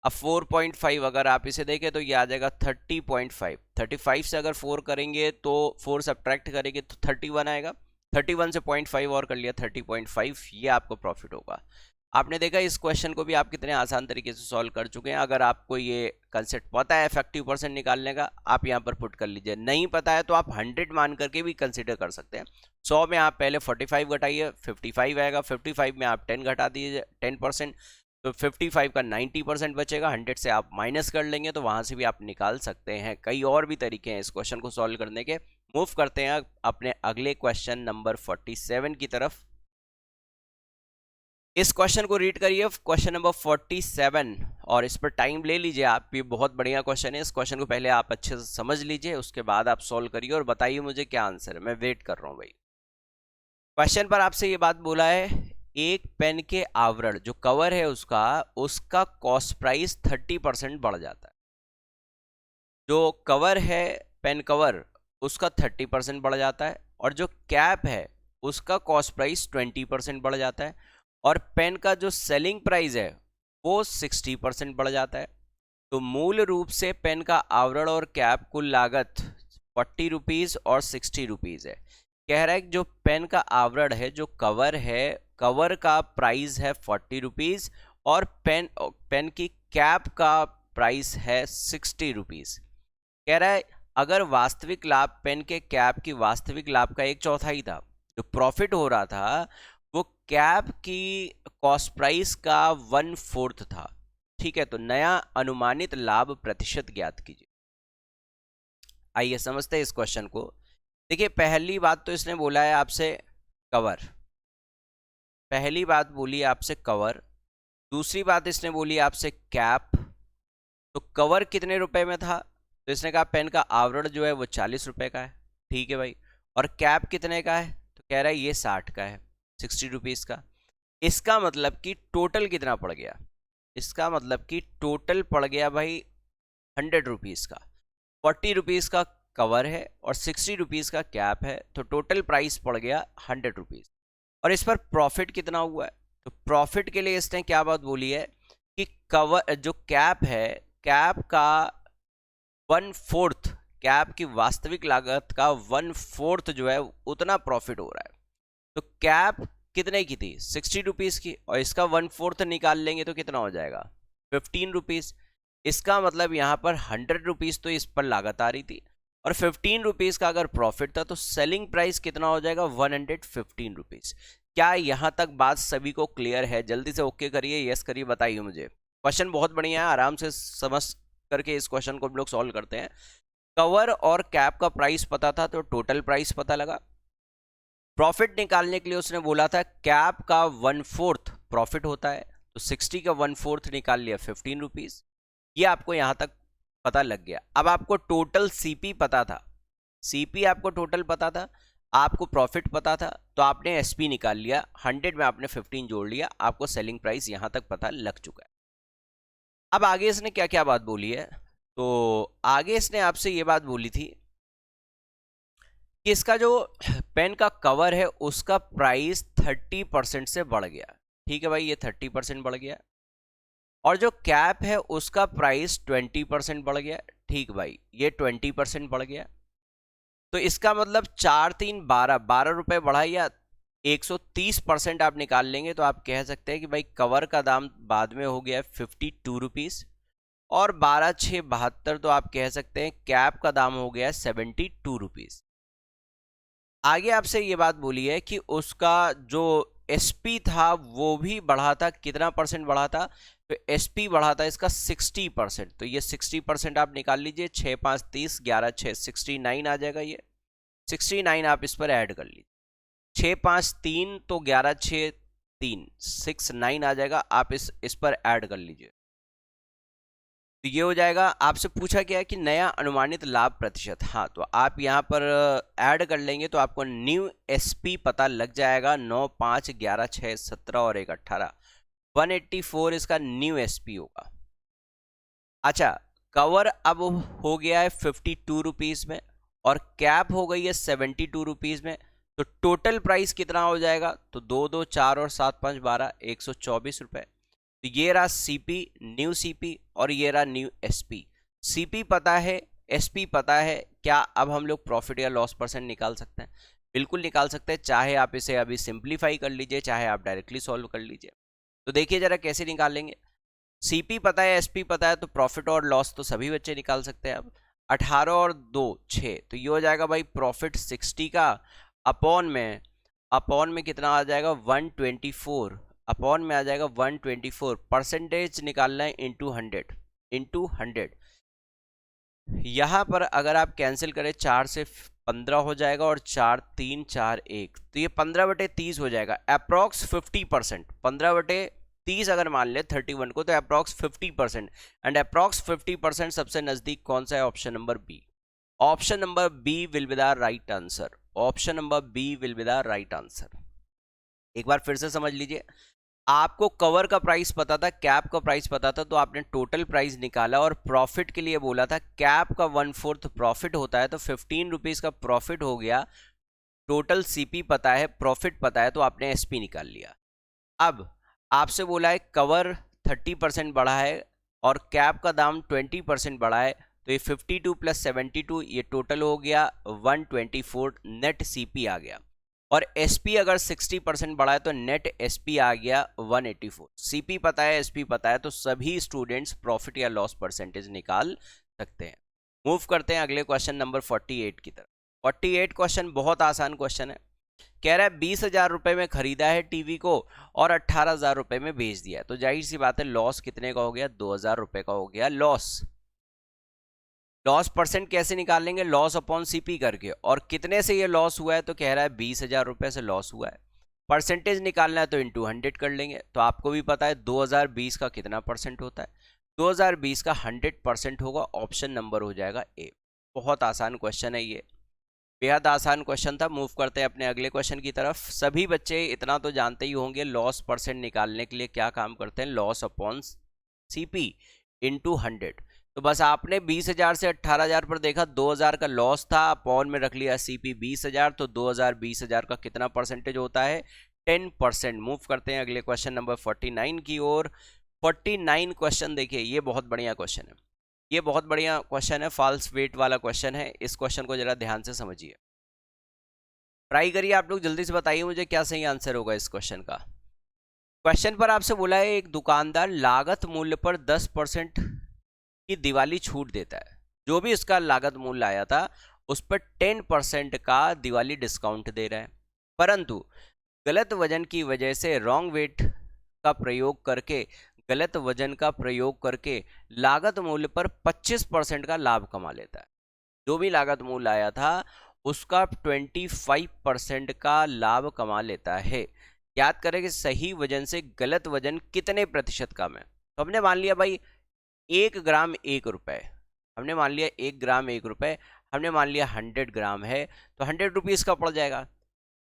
अब 4.5 अगर आप इसे देखें तो ये आ जाएगा 30.5। 35 से अगर 4 करेंगे तो 4 सब्ट्रैक्ट करेंगे तो 31 आएगा। 31 से 0.5 और कर लिया 30.5, ये आपको प्रॉफिट होगा। आपने देखा इस क्वेश्चन को भी आप कितने आसान तरीके से सॉल्व कर चुके हैं। अगर आपको ये कंसेप्ट पता है इफेक्टिव परसेंट निकालने का, आप यहाँ पर पुट कर लीजिए। नहीं पता है तो आप 100 मान करके भी कंसिडर कर सकते हैं। 100 में आप पहले 45 घटाइए, 55 आएगा। 55 में आप 10 घटा दीजिए 10%, तो 55 का 90% बचेगा। 100 से आप माइनस कर लेंगे तो वहां से भी आप निकाल सकते हैं। कई और भी तरीके हैं इस क्वेश्चन को सॉल्व करने के। मूव करते हैं अपने अगले क्वेश्चन नंबर 47 की तरफ। इस क्वेश्चन को रीड करिए, क्वेश्चन नंबर 47, और इस पर टाइम ले लीजिए आप। ये बहुत बढ़िया क्वेश्चन है। इस क्वेश्चन को पहले आप अच्छे से समझ लीजिए, उसके बाद आप सॉल्व करिए और बताइए मुझे क्या आंसर है। मैं वेट कर रहा हूँ भाई। क्वेश्चन पर आपसे ये बात बोला है, एक पेन के आवरण जो कवर है उसका कॉस्ट प्राइस 30% बढ़ जाता है। जो कवर है पेन कवर उसका 30% बढ़ जाता है, और जो कैप है उसका कॉस्ट प्राइस 20% बढ़ जाता है, और पेन का जो सेलिंग प्राइस है वो 60% बढ़ जाता है। तो मूल रूप से पेन का आवरण और कैप कुल लागत 40 रुपीज़ और 60 रुपीज़ है। कह रहा है कि जो पेन का आवरण है, जो कवर है, कवर का प्राइस है 40 रुपीज़, और पेन की कैप का प्राइस है 60 रुपीज़। कह रहा है अगर वास्तविक लाभ पेन के कैप की वास्तविक लाभ का 1/4 था, जो प्रॉफिट हो रहा था वो कैप की कॉस्ट प्राइस का 1/4 था। ठीक है, तो नया अनुमानित लाभ प्रतिशत ज्ञात कीजिए। आइए समझते हैं इस क्वेश्चन को। देखिए पहली बात तो इसने बोला है आपसे कवर, पहली बात बोली आपसे कवर। दूसरी बात इसने बोली आपसे कैप। तो कवर कितने रुपए में था, तो इसने कहा पेन का आवरण जो है वो 40 रुपए का है। ठीक है भाई, और कैप कितने का है, तो कह रहा है ये 60 का है, 60 रुपीज़ का। इसका मतलब कि टोटल कितना पड़ गया, इसका मतलब कि टोटल पड़ गया भाई 100 रुपीज़ का, 40 रुपीज़ का कवर है और 60 रुपीज़ का कैप है, तो टोटल प्राइस पड़ गया 100 रुपीज़। और इस पर प्रॉफिट कितना हुआ है? तो प्रॉफिट के लिए इसने क्या बात बोली है कि कवर जो कैप है, कैप का 1/4, कैप की वास्तविक लागत का 1/4 जो है उतना प्रॉफिट हो रहा है। तो कैप कितने की थी? 60 रुपीज़ की, और इसका 1/4 निकाल लेंगे तो कितना हो जाएगा? 15 रुपीज़। इसका मतलब यहाँ पर 100 रुपीज़ तो इस पर लागत आ रही थी, और 15 रुपीज़ का अगर प्रॉफिट था तो सेलिंग प्राइस कितना हो जाएगा? 115 रुपीज़। क्या यहाँ तक बात सभी को क्लियर है? जल्दी से ओके करिए, यस करिए, बताइए मुझे। क्वेश्चन बहुत बढ़िया है, आराम से समझ करके इस क्वेश्चन को हम लोग सॉल्व करते हैं। कवर और कैप का प्राइस पता था तो टोटल प्राइस पता लगा। प्रॉफिट निकालने के लिए उसने बोला था कैप का 1/4 प्रॉफिट होता है, तो 60 का 1/4 निकाल लिया 15 रुपीज़। ये आपको यहाँ तक पता लग गया। अब आपको टोटल सीपी पता था, सीपी आपको टोटल पता था, आपको प्रॉफिट पता था, तो आपने एसपी निकाल लिया, 100 में आपने 15 जोड़ लिया, आपको सेलिंग प्राइस यहाँ तक पता लग चुका है। अब आगे इसने क्या क्या बात बोली है? तो आगे इसने आपसे ये बात बोली थी कि इसका जो पेन का कवर है उसका प्राइस 30% से बढ़ गया। ठीक है भाई, ये 30% बढ़ गया। और जो कैप है उसका प्राइस 20% बढ़ गया। ठीक भाई, ये 20% बढ़ गया। तो इसका मतलब 4 3 12 रुपए बढ़ा, या 130% आप निकाल लेंगे तो आप कह सकते हैं कि भाई कवर का दाम बाद में हो गया 52 रुपीज़, और 12 6 72, तो आप कह सकते हैं कैप का दाम हो गया 72 रुपीज़। आगे आपसे ये बात बोली है कि उसका जो एसपी था वो भी बढ़ा था, कितना परसेंट बढ़ा था? तो एसपी बढ़ा था इसका 60%, तो ये 60% आप निकाल लीजिए, 6 5 30, 11 6 69 आ जाएगा। ये 69 आप इस पर ऐड कर लीजिए, 6 5 3 तो 11 6 3 69 आ जाएगा, आप इस पर ऐड कर लीजिए, तो ये हो जाएगा। आपसे पूछा गया है कि नया अनुमानित लाभ प्रतिशत, हाँ, तो आप यहाँ पर ऐड कर लेंगे तो आपको न्यू एसपी पता लग जाएगा। 9 5 11 6 17 और 1 18, 184 इसका न्यू एसपी होगा। अच्छा, कवर अब हो गया है 52 रुपीज़ में, और कैप हो गई है 72 रुपीज़ में, तो टोटल प्राइस कितना हो जाएगा? तो 2 2 4 और 7 5 12, 124 रुपये। तो ये रहा सीपी, न्यू सीपी, और ये रहा न्यू एसपी। सीपी पता है, एसपी पता है, क्या अब हम लोग प्रॉफिट या लॉस परसेंट निकाल सकते हैं? बिल्कुल निकाल सकते हैं, चाहे आप इसे अभी सिंप्लीफाई कर लीजिए, चाहे आप डायरेक्टली सॉल्व कर लीजिए। तो देखिए जरा कैसे निकालेंगे। सीपी पता है, एसपी पता है, तो प्रॉफिट और लॉस तो सभी बच्चे निकाल सकते हैं। अब 18 और 2 6, तो ये हो जाएगा भाई प्रॉफिट 60 का, अपॉन में कितना आ जाएगा? 124, अपॉन में आ जाएगा 124। परसेंटेज निकालना है इंटू 100। यहाँ पर अगर आप कैंसिल करें, 4 से 15 हो जाएगा, और 4 3 4 1, तो ये 15/30 हो जाएगा। अप्रॉक्स 50%, 15/30 अगर मान ले 31 को, तो अप्रॉक्स 50%, एंड अप्रॉक्स 50% सबसे नजदीक कौन सा है? Option number B. Option number B will be the right answer. Option number B will be the right answer. एक बार फिर से समझ लीजिए, आपको कवर का प्राइस पता था, कैप का प्राइस पता था, तो आपने टोटल प्राइस निकाला, और प्रॉफिट के लिए बोला था कैप का 1/4 प्रॉफिट होता है, तो 15 रुपीज़ का प्रॉफिट हो गया। टोटल सीपी पता है, प्रॉफिट पता है, तो आपने एसपी निकाल लिया। अब आपसे बोला है कवर 30% बढ़ा है और कैप का दाम 20% बढ़ा है, तो ये 52 + 72, ये टोटल हो गया 124, नेट सीपी आ गया। और एसपी अगर 60% बढ़ा है तो नेट एसपी आ गया 184। सीपी पता है, एसपी पता है, तो सभी स्टूडेंट्स प्रॉफिट या लॉस परसेंटेज निकाल सकते हैं। मूव करते हैं अगले क्वेश्चन नंबर 48 की तरफ। 48 क्वेश्चन बहुत आसान क्वेश्चन है। कह रहा है 20,000 रुपए में खरीदा है टीवी को और 18,000 रुपए में बेच दिया है, तो जाहिर सी बात है लॉस कितने का हो गया? 2,000 रुपए का हो गया लॉस। लॉस परसेंट कैसे निकालेंगे? लॉस अपॉन सीपी करके, और कितने से ये लॉस हुआ है? तो कह रहा है 20,000 रुपए से लॉस हुआ है। परसेंटेज निकालना है तो इंटू 100 कर लेंगे, तो आपको भी पता है 2020 का कितना परसेंट होता है? 2020 का 100% होगा। ऑप्शन नंबर हो जाएगा ए। बहुत आसान क्वेश्चन है ये, बेहद आसान क्वेश्चन था। मूव करते हैं अपने अगले क्वेश्चन की तरफ। सभी बच्चे इतना तो जानते ही होंगे, लॉस परसेंट निकालने के लिए क्या काम करते हैं? Loss upon CP into 100। तो बस आपने 20,000 से 18,000 पर देखा, 2,000 का लॉस था, अपॉन में रख लिया सीपी 20,000, तो 2,000 20,000 का कितना परसेंटेज होता है? 10%। मूव करते हैं अगले क्वेश्चन नंबर 49 की ओर। 49 क्वेश्चन देखिए, ये बहुत बढ़िया क्वेश्चन है, ये बहुत बढ़िया क्वेश्चन है, फॉल्स वेट वाला क्वेश्चन है। इस क्वेश्चन को जरा ध्यान से समझिए, ट्राई करिए आप लोग, जल्दी से बताइए मुझे क्या सही आंसर होगा इस क्वेश्चन का। क्वेश्चन पर आपसे बोला है एक दुकानदार लागत मूल्य पर 10% की दिवाली छूट देता है। जो भी इसका लागत मूल्य आया था उस पर 10% का दिवाली डिस्काउंट दे रहा है, परंतु गलत वजन की वजह से रॉन्ग वेट का प्रयोग करके, गलत वजन का प्रयोग करके लागत मूल्य पर 25% का लाभ कमा लेता है। जो भी लागत मूल्य आया था उसका 25% का लाभ कमा लेता है। याद करें कि सही वजन से गलत वजन कितने प्रतिशत कम है। तो हमने मान लिया भाई 1 ग्राम 1 रुपए, हमने मान लिया 1 ग्राम 1 रुपए, हमने मान लिया 100 ग्राम है तो 100 रुपीज़ का पड़ जाएगा।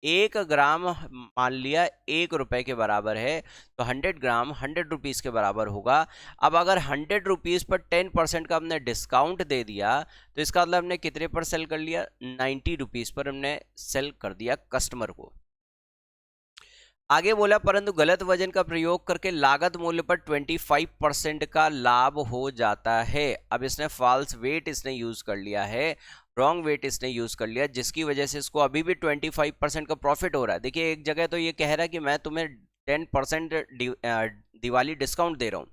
1 ग्राम मान लिया 1 रुपए के बराबर है तो 100 ग्राम 100 रुपीज़ के बराबर होगा। अब अगर 100 रुपीज़ पर 10% का हमने डिस्काउंट दे दिया तो इसका मतलब हमने कितने पर सेल कर लिया? 90 रुपीज़ पर हमने सेल कर दिया कस्टमर को। आगे बोला परंतु गलत वजन का प्रयोग करके लागत मूल्य पर 25% का लाभ हो जाता है। अब इसने फॉल्स वेट इसने यूज कर लिया है, रॉन्ग वेट इसने यूज कर लिया, जिसकी वजह से इसको अभी भी 25% का प्रॉफिट हो रहा है। देखिए एक जगह तो ये कह रहा है कि मैं तुम्हें 10% दिवाली डिस्काउंट दे रहा हूँ,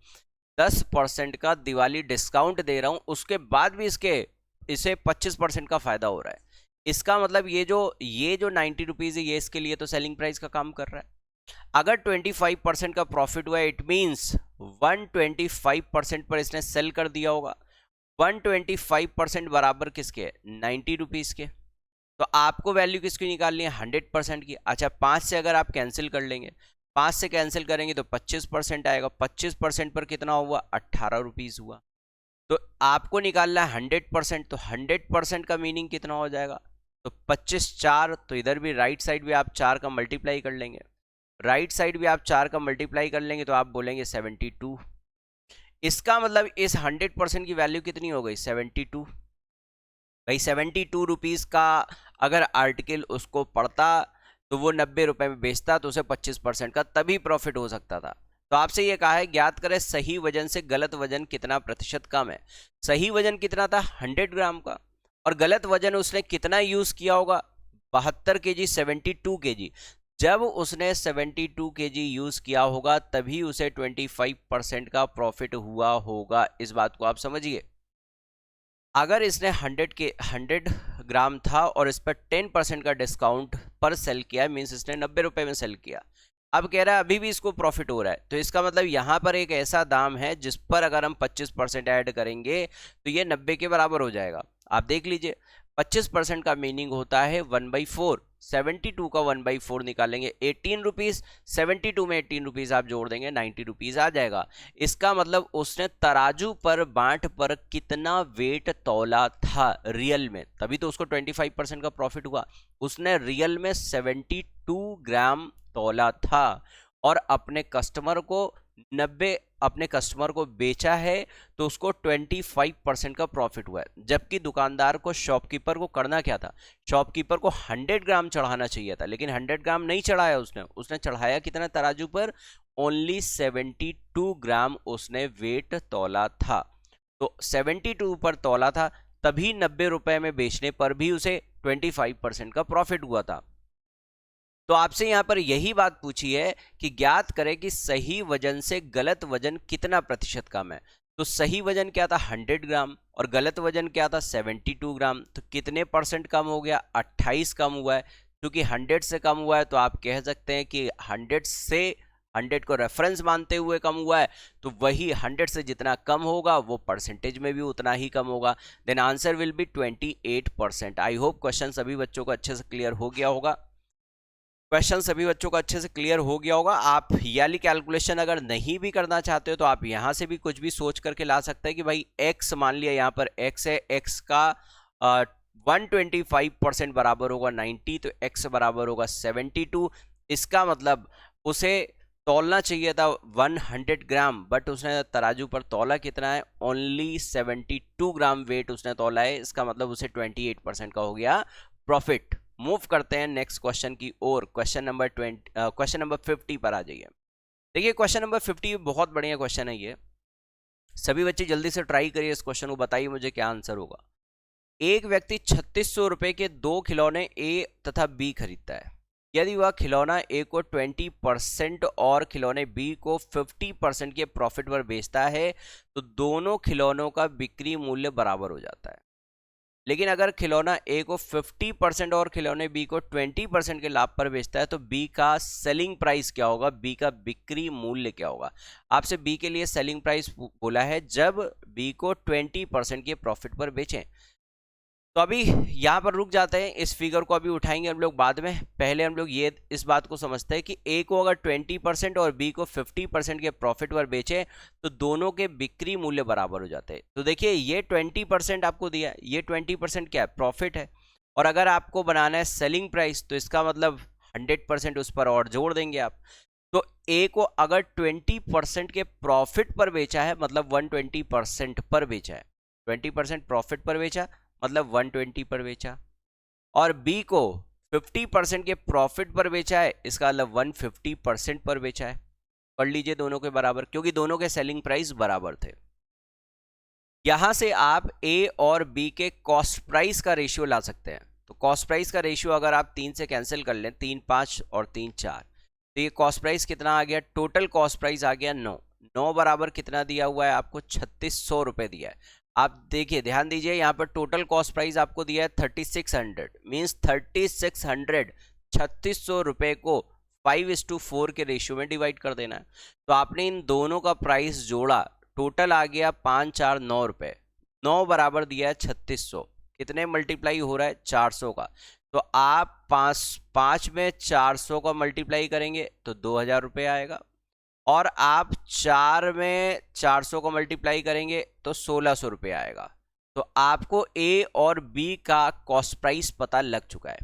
10% का दिवाली डिस्काउंट दे रहा हूँ, उसके बाद भी इसे 25% का फायदा हो रहा है। इसका मतलब ये जो 90 रुपीज़ है ये इसके लिए तो सेलिंग प्राइस का काम कर रहा है। अगर 25% का प्रॉफिट हुआ इट मींस 125% पर इसने सेल कर दिया होगा। 125% बराबर किसके है? 90 रुपीज़ के। तो आपको वैल्यू किसकी निकालनी है? 100% की। अच्छा 5 से अगर आप कैंसिल कर लेंगे, 5 से कैंसिल करेंगे तो 25% आएगा। 25% पर कितना हुआ? 18 रुपीज़ हुआ। तो आपको निकालना है 100%, तो 100% का मीनिंग कितना हो जाएगा? तो 25 4, तो इधर भी राइट साइड भी आप 4 का मल्टीप्लाई कर लेंगे, राइट साइड भी आप 4 का मल्टीप्लाई कर लेंगे तो आप बोलेंगे 72। इसका मतलब इस 100% की वैल्यू कितनी हो गई? 72। भाई 72 रुपीज़ का अगर आर्टिकल उसको पड़ता तो वो 90 रुपए में बेचता तो उसे 25% का तभी प्रॉफिट हो सकता था। तो आपसे ये कहा है ज्ञात करें सही वजन से गलत वजन कितना प्रतिशत कम है। सही वजन कितना था? 100 ग्राम का, और गलत वजन उसने कितना यूज किया होगा? 72 kg, 72 kg। जब उसने 72 kg यूज किया होगा तभी उसे 25% का प्रॉफिट हुआ होगा। इस बात को आप समझिए। अगर इसने 100 ग्राम था और इस पर 10% का डिस्काउंट पर सेल किया, मीन्स इसने 90 रुपए में सेल किया, अब कह रहा है अभी भी इसको प्रॉफिट हो रहा है, तो इसका मतलब यहाँ पर एक ऐसा दाम है जिस पर अगर हम 25% ऐड करेंगे तो ये 90 के बराबर हो जाएगा। आप देख लीजिए 25% का मीनिंग होता है 1/4। 72 का 1/4 निकालेंगे 18 रुपीज़, 72 में 18 रुपीज़ आप जोड़ देंगे 90 रुपीज़ आ जाएगा। इसका मतलब उसने तराजू पर बाट पर कितना वेट तौला था रियल में, तभी तो उसको 25% का प्रॉफिट हुआ। उसने रियल में 72 ग्राम तौला था और अपने कस्टमर को 90 अपने कस्टमर को बेचा है तो उसको 25% का प्रॉफिट हुआ है। जबकि दुकानदार को, शॉपकीपर को करना क्या था? शॉपकीपर को 100 ग्राम चढ़ाना चाहिए था, लेकिन 100 ग्राम नहीं चढ़ाया उसने चढ़ाया कितना तराजू पर? ओनली 72 ग्राम उसने वेट तौला था। तो 72 पर तौला था तभी 90 रुपए में बेचने पर भी उसे 25% का प्रॉफिट हुआ था। तो आपसे यहां पर यही बात पूछी है कि ज्ञात करें कि सही वजन से गलत वजन कितना प्रतिशत कम है। तो सही वजन क्या था? 100 ग्राम, और गलत वजन क्या था? 72 ग्राम। तो कितने परसेंट कम हो गया? 28 कम हुआ है। क्योंकि 100 से कम हुआ है तो आप कह सकते हैं कि 100 को रेफरेंस मानते हुए कम हुआ है, तो वही 100 से जितना कम होगा वो परसेंटेज में भी उतना ही कम होगा। Then answer will be 28%। I hope question सभी बच्चों को अच्छे से क्लियर हो गया होगा। क्वेश्चन सभी बच्चों को अच्छे से क्लियर हो गया होगा। आप याली कैलकुलेशन अगर नहीं भी करना चाहते हो तो आप यहाँ से भी कुछ भी सोच करके ला सकते हैं कि भाई x मान लिया यहाँ पर x है, x का 125% बराबर होगा 90, तो x बराबर होगा 72। इसका मतलब उसे तौलना चाहिए था 100 ग्राम, बट उसने तराजू पर तौला कितना है, ओनली 72 ग्राम वेट उसने तौला है। इसका मतलब उसे 28% का हो गया प्रॉफिट। मूव करते हैं नेक्स्ट क्वेश्चन की ओर। क्वेश्चन नंबर 50 पर आ जाइए। देखिए क्वेश्चन नंबर 50 बहुत बढ़िया क्वेश्चन है ये। सभी बच्चे जल्दी से ट्राई करिए इस क्वेश्चन को, बताइए मुझे क्या आंसर होगा। एक व्यक्ति 3600 रुपए के 2 खिलौने ए तथा बी खरीदता है। यदि वह खिलौना ए को 20% और खिलौने बी को 50% के प्रॉफिट पर बेचता है तो दोनों खिलौनों का बिक्री मूल्य बराबर हो जाता है। लेकिन अगर खिलौना ए को 50% और खिलौने बी को 20% के लाभ पर बेचता है तो बी का सेलिंग प्राइस क्या होगा, बी का बिक्री मूल्य क्या होगा। आपसे बी के लिए सेलिंग प्राइस बोला है जब बी को 20% के प्रॉफिट पर बेचें। तो अभी यहाँ पर रुक जाते हैं, इस फिगर को अभी उठाएंगे हम लोग बाद में। पहले हम लोग ये इस बात को समझते हैं कि ए को अगर 20% और बी को 50% के प्रॉफिट पर बेचे तो दोनों के बिक्री मूल्य बराबर हो जाते हैं। तो देखिए ये 20% आपको दिया है, ये 20% क्या है, प्रॉफिट है। और अगर आपको बनाना है सेलिंग प्राइस तो इसका मतलब 100% उस पर और जोड़ देंगे आप। तो ए को अगर 20% के प्रॉफिट पर बेचा है मतलब 120% पर बेचा है, 20% प्रॉफिट पर बेचा मतलब 120 पर बेचा, और बी को 50% के प्रॉफिट पर बेचा है इसका मतलब 150% पर बेचा है। पढ़ लीजिए दोनों के बराबर, क्योंकि दोनों के सेलिंग प्राइस बराबर थे। यहां से आप ए और बी के कॉस्ट प्राइस का रेशियो ला सकते हैं। तो कॉस्ट प्राइस का रेशियो अगर आप 3 से कैंसिल कर लें, 3 5 और 3 4, तो ये कॉस्ट प्राइस कितना आ गया, टोटल कॉस्ट प्राइस आ गया 9। 9 बराबर कितना दिया हुआ है आपको, 3600 रुपए दिया है। आप देखिए ध्यान दीजिए यहाँ पर टोटल कॉस्ट प्राइस आपको दिया है 3600, मीन्स 3600 3600 रुपए को 5:4 के रेशियो में डिवाइड कर देना है। तो आपने इन दोनों का प्राइस जोड़ा, टोटल आ गया 549 रुपए। 9 बराबर दिया है 3600, कितने मल्टीप्लाई हो रहा है, 400 का। तो आप 5 में 400 का मल्टीप्लाई करेंगे तो 2000 रुपये आएगा, और आप 4 में 400 को मल्टीप्लाई करेंगे तो 1600 रुपये आएगा। तो आपको ए और बी का कॉस्ट प्राइस पता लग चुका है।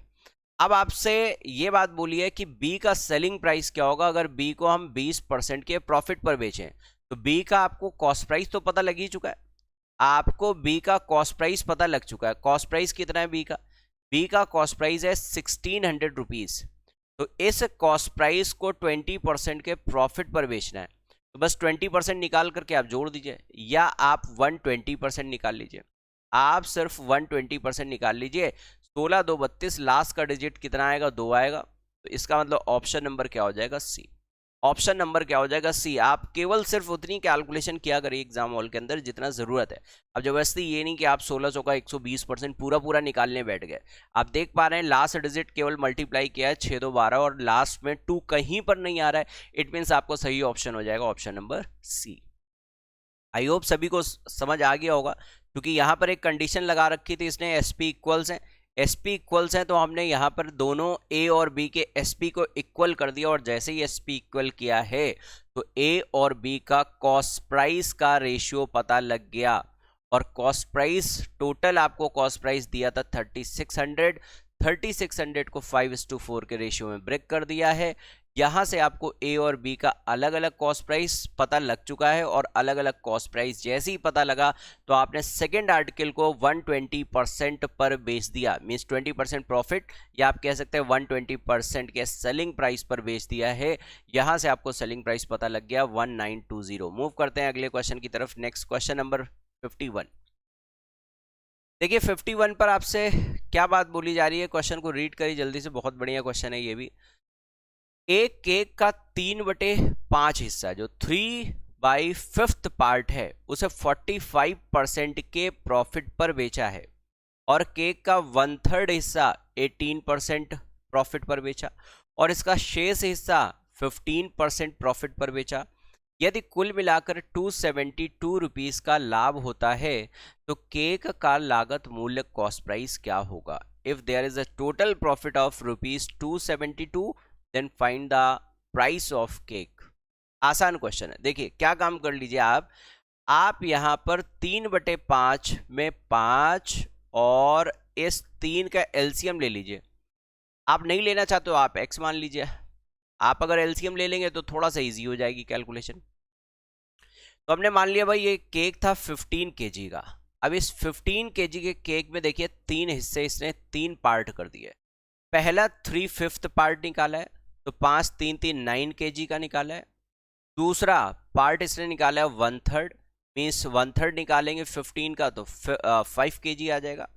अब आपसे ये बात बोलिए कि बी का सेलिंग प्राइस क्या होगा अगर बी को हम 20% के प्रॉफिट पर बेचें। तो बी का आपको कॉस्ट प्राइस तो पता लग ही चुका है, आपको बी का कॉस्ट प्राइस पता लग चुका है। कॉस्ट प्राइस कितना है बी का कॉस्ट प्राइस है 1600 रुपीज। तो इस कॉस्ट प्राइस को 20% के प्रॉफिट पर बेचना है, तो बस 20% निकाल करके आप जोड़ दीजिए, या आप 120% निकाल लीजिए। आप सिर्फ 120% निकाल लीजिए। 16 2 32, लास्ट का डिजिट कितना आएगा, 2 आएगा। तो इसका मतलब ऑप्शन नंबर क्या हो जाएगा, सी। ऑप्शन नंबर क्या हो जाएगा, सी। आप केवल सिर्फ उतनी कैलकुलेशन किया करिए एग्जाम हॉल के अंदर जितना जरूरत है। अब जबरदस्ती ये नहीं कि आप 1600 का 120% पूरा पूरा निकालने बैठ गए। आप देख पा रहे हैं लास्ट डिजिट केवल मल्टीप्लाई किया है 6 2 12 और लास्ट में 2 कहीं पर नहीं आ रहा है। इट मीन्स आपको सही ऑप्शन हो जाएगा option number C. I hope सभी को समझ आ गया होगा, क्योंकि यहाँ पर एक कंडीशन लगा रखी थी इसने, एसपी इक्वल्स है। एसपी इक्वल्स हैं तो हमने यहाँ पर दोनों ए और बी के एसपी को इक्वल कर दिया, और जैसे ही एसपी इक्वल किया है तो ए और बी का कॉस्ट प्राइस का रेशियो पता लग गया। और कॉस्ट प्राइस टोटल आपको कॉस्ट प्राइस दिया था 3600, 3600 को 5:4 के रेशियो में ब्रेक कर दिया है। यहाँ से आपको ए और बी का अलग अलग कॉस्ट प्राइस पता लग चुका है, और अलग अलग कॉस्ट प्राइस जैसे ही पता लगा तो आपने सेकेंड आर्टिकल को 120% पर बेच दिया, मीन्स 20% प्रॉफिट, या आप कह सकते हैं 120% के सेलिंग प्राइस पर बेच दिया है। यहाँ से आपको सेलिंग प्राइस पता लग गया 1920। मूव करते हैं अगले क्वेश्चन की तरफ। Next question number 51। देखिए 51 पर आपसे क्या बात बोली जा रही है, क्वेश्चन को रीड करिए जल्दी से, बहुत बढ़िया क्वेश्चन है ये भी। एक केक का 3/5 हिस्सा, जो 3/5 पार्ट है, उसे 45% के प्रॉफिट पर बेचा है, और केक का 1/3 हिस्सा 18% प्रॉफिट पर बेचा, और इसका शेष हिस्सा 15% प्रॉफिट पर बेचा। यदि कुल मिलाकर 272 रुपीज का लाभ होता है तो केक का लागत मूल्य कॉस्ट प्राइस क्या होगा। If there is a total profit of ₹272 then find the price of cake. आसान क्वेश्चन है। देखिए क्या काम कर लीजिए आप यहां पर 3/5 में 5 और इस 3 का एलसीएम ले लीजिए। आप नहीं लेना चाहते हो आप एक्स मान लीजिए। आप अगर एलसीएम ले लेंगे तो थोड़ा सा ईजी हो जाएगी कैलकुलेशन। तो हमने मान लिया भाई ये केक था 15 केजी का। अब इस 15 केजी के केक में देखिए 3 हिस्से इसने 3 पार्ट कर दिए। पहला 3/5 पार्ट निकाला है, तो 5 3 3 9 केजी का निकाला है। दूसरा पार्ट इसने निकाला है 1/3, मीन्स 1/3 निकालेंगे 15 का तो 5 केजी आ जाएगा।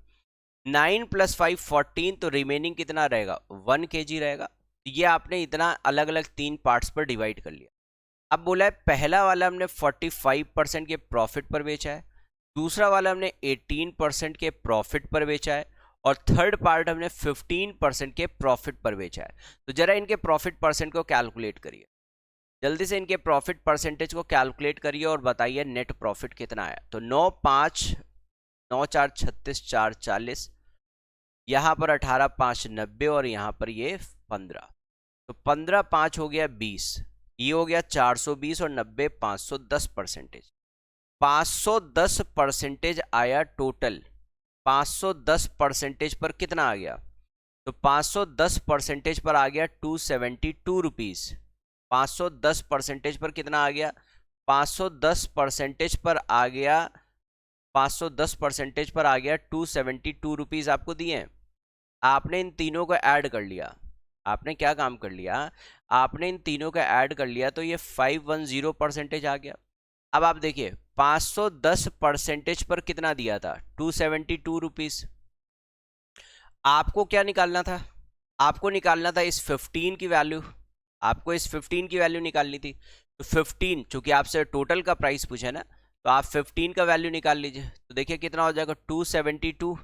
9 + 5 14, तो रिमेनिंग कितना रहेगा 1 केजी रहेगा। ये आपने इतना अलग अलग 3 पार्ट्स पर डिवाइड कर लिया। अब बोला है पहला वाला हमने 45% के प्रॉफिट पर बेचा है, दूसरा वाला हमने 18% के प्रॉफिट पर बेचा है, और थर्ड पार्ट हमने 15% के प्रॉफिट पर बेचा है। तो जरा इनके प्रॉफिट परसेंट को कैलकुलेट करिए, जल्दी से इनके प्रॉफिट परसेंटेज को कैलकुलेट करिए और बताइए नेट प्रॉफिट कितना आया। तो 9 5 9 4 36 4 40, यहाँ पर 18 5 90, और यहाँ पर ये 15। तो 15 5 हो गया 20, ये हो गया 420, और 90 510%। 510% आया टोटल। 510% पर कितना आ गया, तो 510% पर आ गया 272 रुपीज़। 510% पर कितना आ गया, 510% पर आ गया 510% पर आ गया 272 रुपीज़ आपको दिए हैं। आपने इन तीनों को ऐड कर लिया। आपने क्या काम कर लिया, आपने इन तीनों का ऐड कर लिया, तो ये 510% आ गया। अब आप देखिए 510% पर कितना दिया था, 272 रुपीज़। आपको क्या निकालना था, आपको निकालना था इस 15 की वैल्यू, आपको इस 15 की वैल्यू निकालनी थी। तो 15, चूंकि आपसे टोटल का प्राइस पूछा ना, तो आप 15 का वैल्यू निकाल लीजिए। तो देखिए कितना हो जाएगा, 272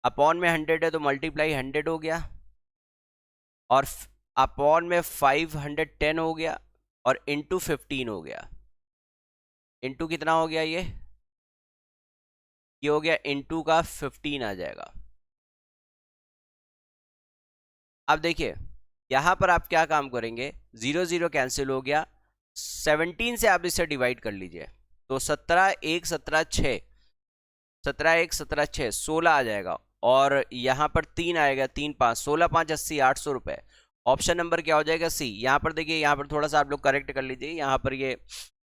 अपॉन में 100 है तो मल्टीप्लाई 100 हो गया, और अपॉन में 510 हो गया, और इंटू 15 हो गया। इंटू कितना हो गया, ये हो गया इंटू का 15 आ जाएगा। अब देखिए यहां पर आप क्या काम करेंगे, 0 0 कैंसिल हो गया, 17 से आप इसे डिवाइड कर लीजिए। तो 17 1 17 6, 17 1 17 6 16 आ जाएगा, और यहाँ पर 3 आएगा, 3 5 16 5 80, 800 रुपये। ऑप्शन नंबर क्या हो जाएगा, सी। यहाँ पर देखिए, यहाँ पर थोड़ा सा आप लोग करेक्ट कर लीजिए, यहाँ पर ये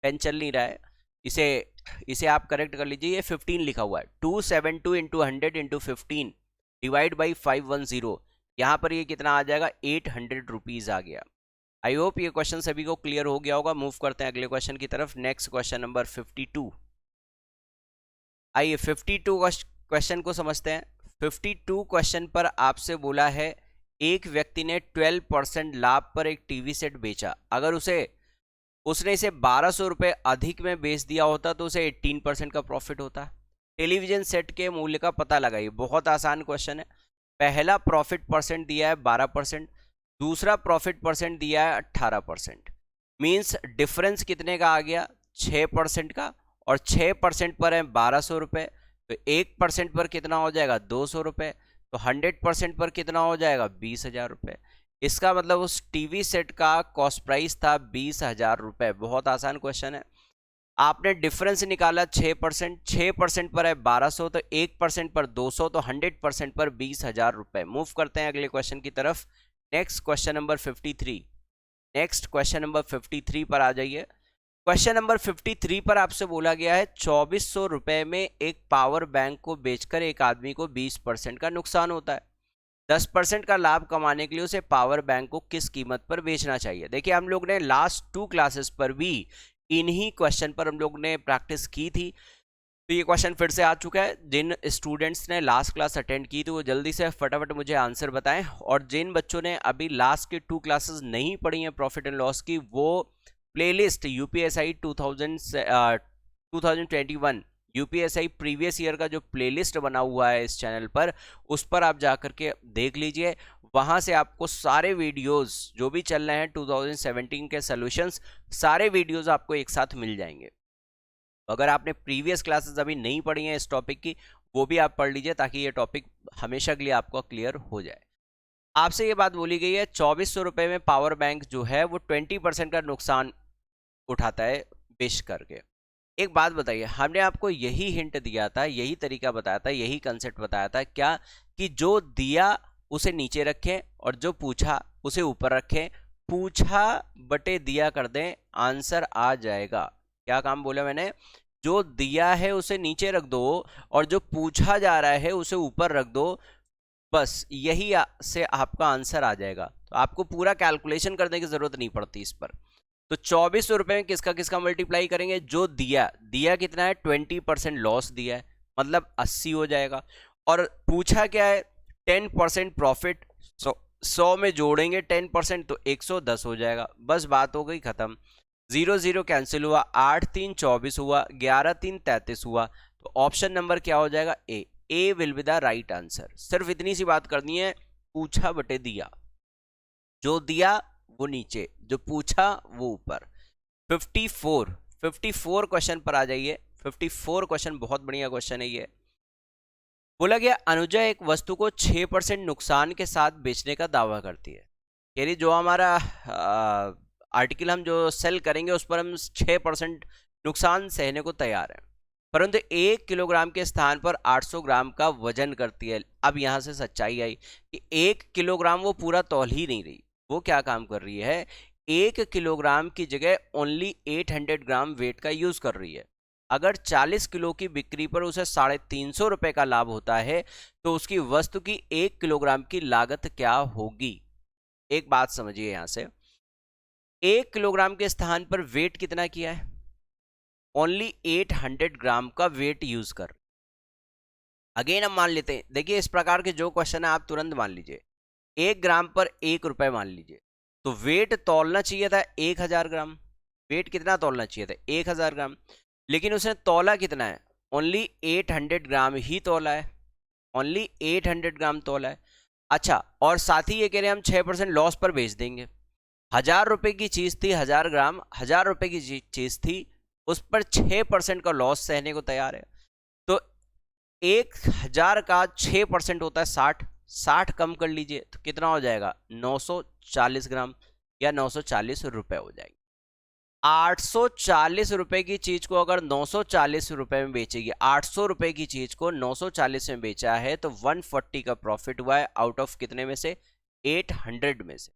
पेन चल नहीं रहा है, इसे आप करेक्ट कर लीजिए। ये 15 लिखा हुआ है, 272 × 100 × 15 डिवाइड बाई 510। यहाँ पर ये कितना आ जाएगा, 800 रुपीज़ आ गया। आई होप ये क्वेश्चन सभी को क्लियर हो गया होगा। मूव करते हैं अगले क्वेश्चन की तरफ। Next question number 52। आइए 52 क्वेश्चन को समझते हैं। 52 क्वेश्चन पर आपसे बोला है एक व्यक्ति ने 12% लाभ पर एक टीवी सेट बेचा। अगर उसने इसे 1200 रुपये अधिक में बेच दिया होता तो उसे 18% का प्रॉफिट होता। टेलीविजन सेट के मूल्य का पता लगाइए। बहुत आसान क्वेश्चन है। पहला प्रॉफिट परसेंट दिया है 12%, दूसरा प्रॉफिट परसेंट दिया है 18%। मीन्स डिफरेंस कितने का आ गया, 6% का, और 6% पर है 1200 रुपये, तो 1% पर कितना हो जाएगा, 200 रुपये। तो 100% पर कितना हो जाएगा, 20,000 रुपये। इसका मतलब उस टीवी सेट का कॉस्ट प्राइस था 20,000 रुपये। बहुत आसान क्वेश्चन है। आपने डिफरेंस निकाला 6%, 6% पर है 1200, तो 1% पर 200, तो 100% पर 20,000 रुपये। मूव करते हैं अगले क्वेश्चन की तरफ। Next question number 53। Next question number 53 पर आ जाइए। क्वेश्चन नंबर 53 पर आपसे बोला गया है 2400 रुपये में एक पावर बैंक को बेचकर एक आदमी को 20% का नुकसान होता है। 10% का लाभ कमाने के लिए उसे पावर बैंक को किस कीमत पर बेचना चाहिए। देखिए हम लोग ने लास्ट 2 क्लासेस पर भी इन्हीं क्वेश्चन पर हम लोग ने प्रैक्टिस की थी, तो ये क्वेश्चन फिर से आ चुका है। जिन स्टूडेंट्स ने लास्ट क्लास अटेंड की तो वो जल्दी से फटाफट मुझे आंसर बताएं, और जिन बच्चों ने अभी लास्ट के 2 क्लासेस नहीं पढ़ी हैं प्रॉफिट एंड लॉस की, वो playlist UPSI 2021 UPSI previous year का जो प्लेलिस्ट बना हुआ है इस चैनल पर, उस पर आप जा करके देख लीजिए। वहाँ से आपको सारे वीडियोस जो भी चल रहे हैं 2017 के सॉल्यूशंस, सारे वीडियोस आपको एक साथ मिल जाएंगे। अगर आपने प्रीवियस क्लासेस अभी नहीं पढ़ी हैं इस टॉपिक की, वो भी आप पढ़ लीजिए ताकि ये टॉपिक हमेशा के लिए आपको क्लियर हो जाए। आपसे ये बात बोली गई है 2400 रुपये में पावर बैंक जो है वो 20% का नुकसान उठाता है बेच करके। एक बात बताइए, हमने आपको यही हिंट दिया था, यही तरीका बताया था, यही कंसेप्ट बताया था क्या, कि जो दिया उसे नीचे रखें और जो पूछा उसे ऊपर रखें, पूछा बटे दिया कर दें, आंसर आ जाएगा। क्या काम बोला मैंने? जो दिया है उसे नीचे रख दो और जो पूछा जा रहा है उसे ऊपर रख दो, बस यही से आपका आंसर आ जाएगा। तो आपको पूरा कैलकुलेशन करने की जरूरत नहीं पड़ती इस पर। तो 2400 में किसका किसका मल्टीप्लाई करेंगे? जो दिया, दिया कितना है? 20% लॉस दिया है, मतलब 80 हो जाएगा। और पूछा क्या है? 10% प्रॉफिट। 100 में जोड़ेंगे 10% तो 110 हो जाएगा। बस बात हो गई खत्म। 0 0 कैंसिल हुआ, 8 3 24 हुआ, 11 3 33 हुआ। तो ऑप्शन नंबर क्या हो जाएगा? A will be the right answer. सिर्फ इतनी सी बात करनी है, पूछा बटे दिया। जो दिया वो नीचे, जो पूछा वो ऊपर। 54 क्वेश्चन पर आ जाइए। 54 क्वेश्चन बहुत बढ़िया क्वेश्चन है ये। बोला गया अनुजा एक वस्तु को 6% नुकसान के साथ बेचने का दावा करती है। यानी जो हमारा आर्टिकल हम जो सेल करेंगे उस पर हम 6% नुकसान सहने को तैयार हैं, परंतु 1 किलोग्राम के स्थान पर 800 ग्राम का वजन करती है। अब यहां से सच्चाई आई कि 1 किलोग्राम वो पूरा तौल ही नहीं रही। वो क्या काम कर रही है? 1 किलोग्राम की जगह ओनली 800 ग्राम वेट का यूज कर रही है। अगर 40 किलो की बिक्री पर उसे 350 रुपए का लाभ होता है तो उसकी वस्तु की 1 किलोग्राम की लागत क्या होगी? एक बात समझिए, यहां से 1 किलोग्राम के स्थान पर वेट कितना किया है? ओनली 800 ग्राम का वेट यूज कर। अगेन हम मान लेते हैं, देखिए इस प्रकार के जो क्वेश्चन है आप तुरंत मान लीजिए। 1 ग्राम पर 1 रुपए मान लीजिए, तो वेट तौलना चाहिए था 1000 ग्राम। वेट कितना तौलना चाहिए था? 1000 ग्राम। लेकिन उसने तौला कितना है? ओनली 800 ग्राम ही तौला है। ओनली 800 ग्राम तौला है। अच्छा, और साथ ही ये कह रहे हैं हम 6% लॉस पर बेच देंगे। 1000 रुपए की चीज थी, 1000 ग्राम 1000 रुपए की चीज थी, उस पर 6% का लॉस सहने को तैयार है। तो 1000 का 6% होता है 60। 60 कम कर लीजिए तो कितना हो जाएगा? 940 ग्राम या 940 रुपए हो जाएगी। 840 रुपए की चीज को अगर 940 रुपए में बेचेगी, 800 रुपए की चीज को 940 में बेचा है तो 140 का प्रॉफिट हुआ है। आउट ऑफ कितने में से? 800 में से।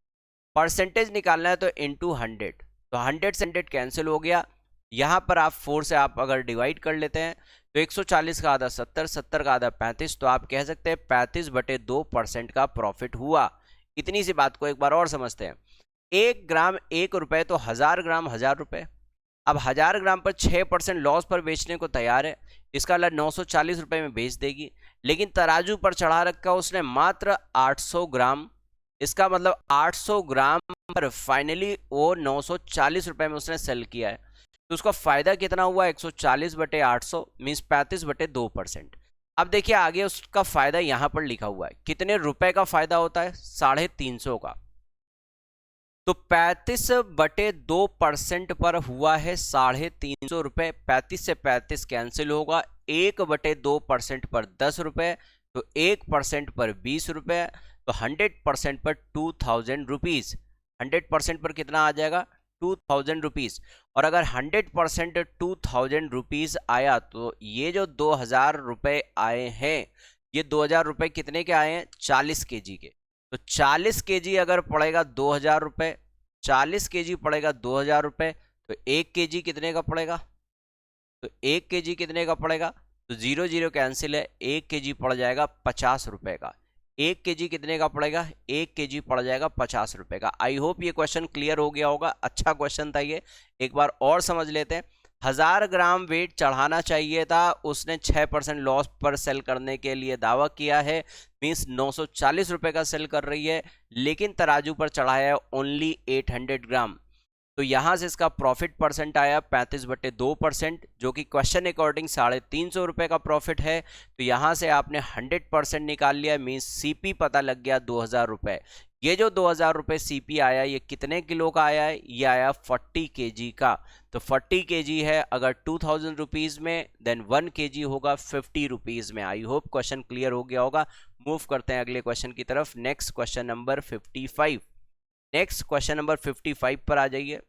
परसेंटेज निकालना है तो इनटू 100, तो 100 से 100 कैंसिल हो गया। यहां पर आप 4 से आप अगर डिवाइड कर लेते हैं तो 140 का आधा 70, 70 का आधा 35, तो आप कह सकते हैं 35/2% का प्रॉफिट हुआ। इतनी सी बात को एक बार और समझते हैं। 1 ग्राम 1 रुपए, तो 1000 ग्राम 1000 रुपए। अब 1000 ग्राम पर 6% लॉस पर बेचने को तैयार है, इसका मतलब 940 रुपए में बेच देगी। लेकिन तराजू पर चढ़ा रखा उसने मात्र 800 ग्राम, इसका मतलब 800 ग्राम पर फाइनली वो 940 रुपए में उसने सेल किया है। तो उसका फायदा कितना हुआ? 140/800 मीन्स 35/2%। अब देखिए आगे उसका फायदा यहां पर लिखा हुआ है, कितने रुपए का फायदा होता है? 350 का। तो 35/2% पर हुआ है 350 रुपए। 35 से 35 कैंसिल होगा। 1/2% पर 10 रुपए, तो 1% पर 20 रुपए, तो 100% पर 2000 रुपीज। 100% पर कितना आ जाएगा? 2000 रुपीज। और अगर 100% 2000 रुपीज आया तो ये जो 2000 रुपए आए हैं, ये 2000 रुपए कितने के आए हैं? 40 केजी के। तो 40 केजी अगर पड़ेगा 2000 रुपए, 40 केजी पड़ेगा 2000 रुपए, तो 1 केजी कितने का पड़ेगा? तो 1 केजी कितने का पड़ेगा? तो 0 0 कैंसिल है, 1 केजी पड़ जाएगा 50 रुपए का। 1 केजी कितने का पड़ेगा? 1 केजी पड़ जाएगा 50 रुपए का। आई होप ये क्वेश्चन क्लियर हो गया होगा। अच्छा क्वेश्चन था ये, एक बार और समझ लेते हैं। 1000 ग्राम वेट चढ़ाना चाहिए था, उसने 6% लॉस पर सेल करने के लिए दावा किया है, मीन्स 940 रुपए का सेल कर रही है, लेकिन तराजू पर चढ़ाया है ओनली 800 ग्राम। तो यहां से इसका प्रॉफिट परसेंट आया 35/2%, जो कि क्वेश्चन अकॉर्डिंग 350 रुपए का प्रॉफिट है। तो यहां से आपने 100% निकाल लिया, मीन्स सीपी पता लग गया 2000 रुपए। ये जो 2000 रुपए सीपी आया, ये कितने किलो का आया है? ये आया 40 केजी का। तो 40 केजी है अगर 2000 रुपीज में, देन 1 केजी होगा 50 रुपीज में। आई होप क्वेश्चन क्लियर हो गया होगा। मूव करते हैं अगले क्वेश्चन की तरफ। Next question number 55। Next question number 55 पर आ जाइए।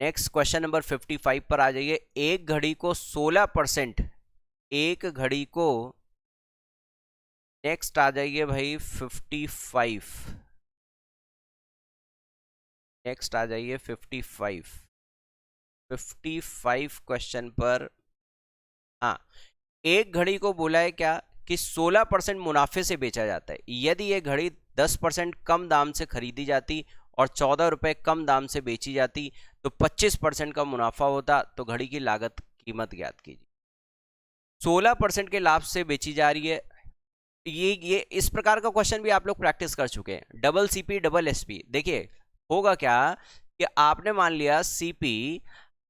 नेक्स्ट क्वेश्चन नंबर 55 पर आ जाइए। एक घड़ी को 16%, एक घड़ी को, नेक्स्ट आ जाइए भाई 55। नेक्स्ट आ जाइए 55 क्वेश्चन पर। हाँ, एक घड़ी को बोला है क्या कि 16% मुनाफे से बेचा जाता है। यदि ये घड़ी 10% कम दाम से खरीदी जाती और 14 रुपए कम दाम से बेची जाती तो 25% का मुनाफा होता। तो घड़ी की लागत कीमत ज्ञात कीजिए। 16% के लाभ से बेची जा रही है। ये इस प्रकार का क्वेश्चन भी आप लोग प्रैक्टिस कर चुके हैं। Double CP double SP. देखिए होगा क्या कि आपने मान लिया सीपी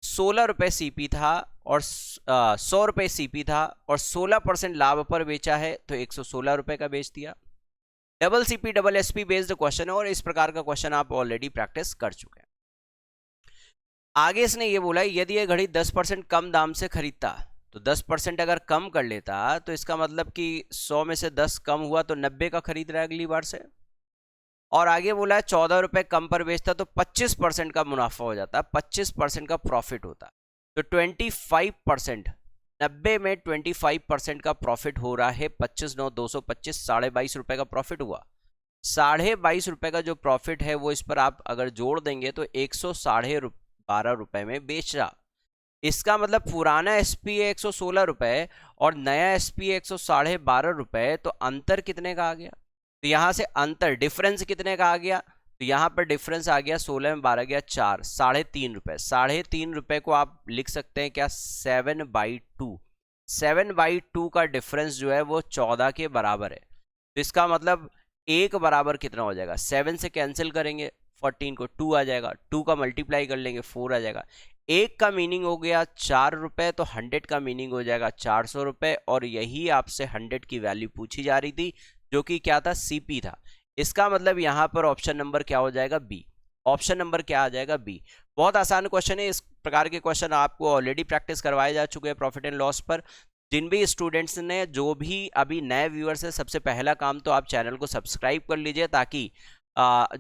16 रुपए सीपी था और 100 रुपए सीपी था और 16% लाभ पर बेचा है तो 116 रुपए का बेच दिया। Double CP double SP based question है और इस प्रकार का क्वेश्चन आप ऑलरेडी प्रैक्टिस कर चुके हैं। आगे इसने ये बोला यदि ये घड़ी 10% कम दाम से खरीदता तो 10% अगर कम कर लेता तो इसका मतलब कि 100 में से 10 कम हुआ तो 90 का खरीद रहा है अगली बार से। और आगे बोला है 14 रुपए कम पर बेचता तो 25% का मुनाफा हो जाता, 25% का प्रॉफिट होता। तो 25%, 90 में 25% का प्रॉफिट हो रहा है। 25/9 225, 22.5 रुपए का प्रॉफिट हुआ। 22.5 रुपए का जो प्रॉफिट है वो इस पर आप अगर जोड़ देंगे तो 112 रुपए में बेच रहा। इसका मतलब पुराना एसपी है 116 रुपए और नया एसपी है 112.5 रुपए। तो अंतर कितने का आ गया? तो यहां से अंतर डिफरेंस कितने का आ गया? तो यहां पर डिफरेंस आ गया 16 में 12 गया 4, 3.5 रुपए। 3.5 रुपए को आप लिख सकते हैं क्या? 7/2। 7/2 का डिफरेंस जो है वो 14 के बराबर है। तो इसका मतलब एक बराबर कितना हो जाएगा? 7 से कैंसिल करेंगे 14 को 2 आ जाएगा, 2 का मल्टीप्लाई कर लेंगे 4 आ जाएगा। एक का मीनिंग हो गया 4 रुपए तो 100 का मीनिंग हो जाएगा 400 रुपए। और यही आपसे 100 की वैल्यू पूछी जा रही थी जो कि क्या था? सीपी था। इसका मतलब यहां पर ऑप्शन नंबर क्या हो जाएगा? बी। ऑप्शन नंबर क्या आ जाएगा? बी। बहुत आसान क्वेश्चन है। इस प्रकार के क्वेश्चन आपको ऑलरेडी प्रैक्टिस करवाए जा चुके हैं प्रॉफिट एंड लॉस पर। जिन भी स्टूडेंट्स ने, जो भी अभी नए व्यूअर्स है, सबसे पहला काम तो आप चैनल को सब्सक्राइब कर लीजिए ताकि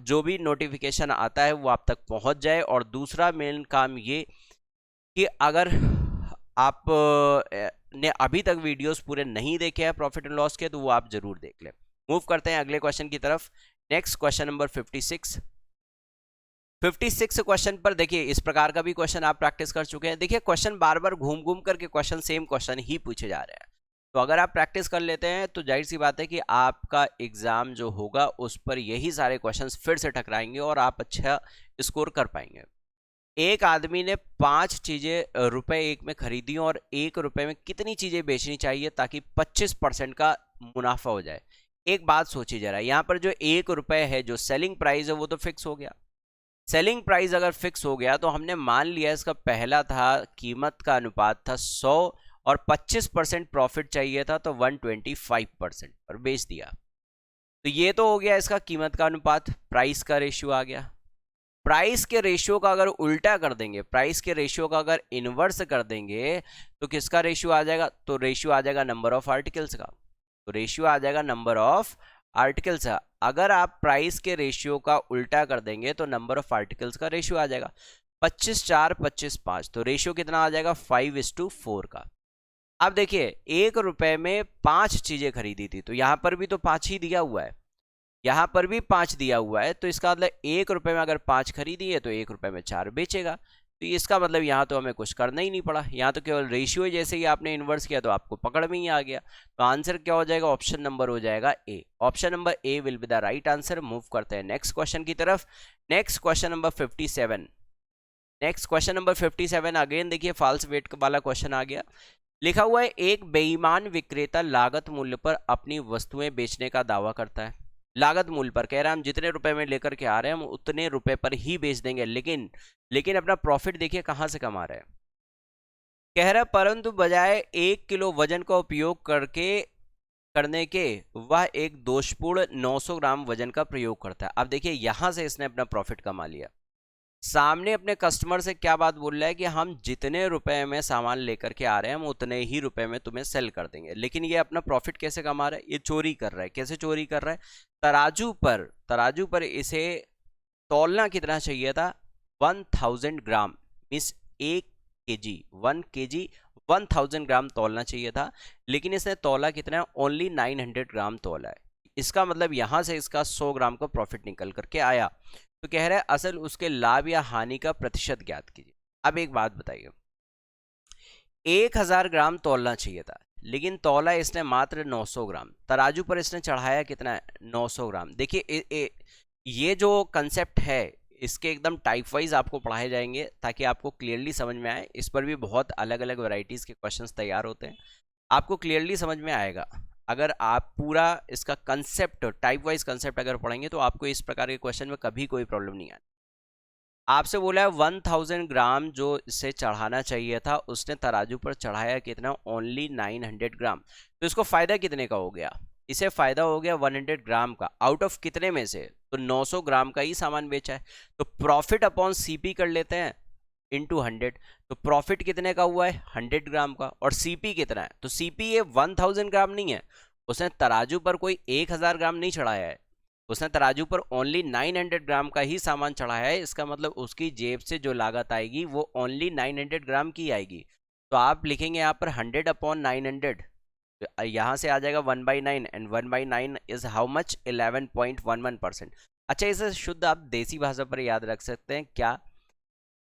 जो भी नोटिफिकेशन आता है वो आप तक पहुंच जाए। और दूसरा मेन काम ये कि अगर आप ने अभी तक वीडियोस पूरे नहीं देखे हैं प्रॉफिट एंड लॉस के तो वो आप जरूर देख लें। मूव करते हैं अगले क्वेश्चन की तरफ। नेक्स्ट क्वेश्चन नंबर 56 क्वेश्चन पर देखिए इस प्रकार का भी क्वेश्चन आप प्रैक्टिस कर चुके हैं। देखिए क्वेश्चन बार बार घूम घूम करके क्वेश्चन सेम क्वेश्चन ही पूछे जा रहे हैं। तो अगर आप प्रैक्टिस कर लेते हैं तो जाहिर सी बात है कि आपका एग्जाम जो होगा उस पर यही सारे क्वेश्चंस फिर से टकराएंगे और आप अच्छा स्कोर कर पाएंगे। एक आदमी ने 5 चीजें रुपए एक में खरीदी और 1 रुपए में कितनी चीजें बेचनी चाहिए ताकि 25% का मुनाफा हो जाए? एक बात सोची जरा, यहाँ पर जो 1 रुपए है जो सेलिंग प्राइस है वो तो फिक्स हो गया। सेलिंग प्राइस अगर फिक्स हो गया तो हमने मान लिया इसका पहला था कीमत का अनुपात था 100 और 25% प्रॉफिट चाहिए था तो 125% पर बेच दिया। तो ये तो हो गया इसका कीमत का अनुपात, प्राइस का रेशियो आ गया। प्राइस के रेशियो का अगर उल्टा कर देंगे, प्राइस के रेशियो का अगर इनवर्स कर देंगे तो किसका रेशियो आ जाएगा? तो रेशियो आ जाएगा नंबर ऑफ आर्टिकल्स का। तो रेशियो आ जाएगा नंबर ऑफ आर्टिकल्स का। अगर आप प्राइस के रेशियो का उल्टा कर देंगे तो नंबर ऑफ आर्टिकल्स का रेशियो आ जाएगा 25 4 25 5। तो रेशियो कितना आ जाएगा? 5:4 का। अब देखिए 1 रुपए में 5 चीजें खरीदी थी तो यहां पर भी तो 5 ही दिया हुआ है, यहां पर भी 5 दिया हुआ है। तो इसका मतलब 1 रुपए में अगर 5 खरीदी है तो 1 रुपए में 4 बेचेगा। तो इसका मतलब यहाँ तो हमें कुछ करना ही नहीं पड़ा, यहाँ तो केवल रेशियो जैसे ही आपने इन्वर्स किया तो आपको पकड़ में ही आ गया। तो आंसर क्या हो जाएगा? ऑप्शन नंबर हो जाएगा A. Option number A will be the right answer. Move करते हैं नेक्स्ट क्वेश्चन की तरफ। Next question number 57। Next question number 57 again देखिए फॉल्स वेट वाला क्वेश्चन आ गया। लिखा हुआ है एक बेईमान विक्रेता लागत मूल्य पर अपनी वस्तुएं बेचने का दावा करता है। लागत मूल्य पर कह रहा है हम जितने रुपए में लेकर के आ रहे हैं हम उतने रुपए पर ही बेच देंगे, लेकिन अपना प्रॉफिट देखिए कहां से कमा रहे हैं। कह रहा है परंतु बजाय 1 किलो वजन का उपयोग करने के वह एक दोषपूर्ण 900 ग्राम वजन का प्रयोग करता है। अब देखिए यहां से इसने अपना प्रॉफिट कमा लिया। सामने अपने कस्टमर से क्या बात बोल रहा है कि हम जितने रुपए में सामान लेकर के आ रहे हैं हम उतने ही रुपए में तुम्हें सेल कर देंगे, लेकिन ये अपना प्रॉफिट कैसे कमा रहा है? ये चोरी कर रहा है। कैसे चोरी कर रहा है? तराजू पर इसे तौलना कितना चाहिए था? 1000 ग्राम मीन्स 1 केजी 1 केजी 1000 ग्राम तौलना चाहिए था, लेकिन इसने तौला कितना है? ओनली 900 ग्राम तौला है। इसका मतलब यहां से इसका 100 ग्राम का प्रॉफिट निकल करके आया। तो कह रहा है असल उसके लाभ या हानि का प्रतिशत ज्ञात कीजिए। अब एक बात बताइए, 1000 ग्राम तौलना चाहिए था, लेकिन तौला इसने मात्र 900 ग्राम, तराजू पर इसने चढ़ाया कितना है, 900 ग्राम। देखिए ये जो कंसेप्ट है इसके एकदम टाइप वाइज आपको पढ़ाए जाएंगे ताकि आपको क्लियरली समझ में आए। इस पर भी बहुत अलग अलग वैरायटीज़ के क्वेश्चंस तैयार होते हैं, आपको क्लियरली समझ में आएगा। अगर आप पूरा इसका कंसेप्ट टाइप वाइज कंसेप्ट अगर पढ़ेंगे तो आपको इस प्रकार के क्वेश्चन में कभी कोई प्रॉब्लम नहीं आती। आपसे बोला है 1000 ग्राम जो इसे चढ़ाना चाहिए था, उसने तराजू पर चढ़ाया कितना, ओनली 900 ग्राम। तो इसको फायदा कितने का हो गया, इसे फायदा हो गया 100 ग्राम का, आउट ऑफ कितने में से, तो 900 ग्राम का ही सामान बेचा है। तो प्रॉफिट अपॉन सीपी कर लेते हैं इंटू 100। तो प्रॉफिट कितने का हुआ है, 100 ग्राम का, और सीपी कितना है, तो सीपी ये 1000 ग्राम नहीं है, उसने तराजू पर कोई 1000 ग्राम नहीं चढ़ाया है, उसने तराजू पर ओनली 900 ग्राम का ही सामान चढ़ाया है। इसका मतलब उसकी जेब से जो लागत आएगी वो ओनली 900 ग्राम की आएगी। तो आप लिखेंगे यहाँ पर 100 अपॉन 900, यहाँ से आ जाएगा 1/9, एंड 1/9 इज हाउ मच, 11.11%। अच्छा, इसे शुद्ध आप देसी भाषा पर याद रख सकते हैं क्या,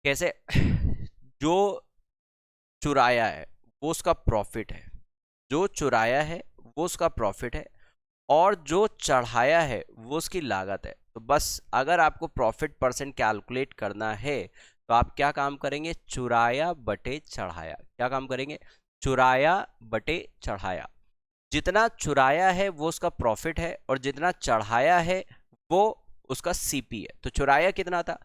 कैसे, जो चुराया है वो उसका प्रॉफिट है, जो चुराया है वो उसका प्रॉफिट है, और जो चढ़ाया है वो उसकी लागत है। तो बस अगर आपको प्रॉफिट परसेंट कैलकुलेट करना है तो आप क्या काम करेंगे, चुराया बटे चढ़ाया। क्या काम करेंगे, चुराया बटे चढ़ाया। जितना चुराया है वो उसका प्रॉफिट है, और जितना चढ़ाया है वो उसका सीपी है। तो चुराया कितना था,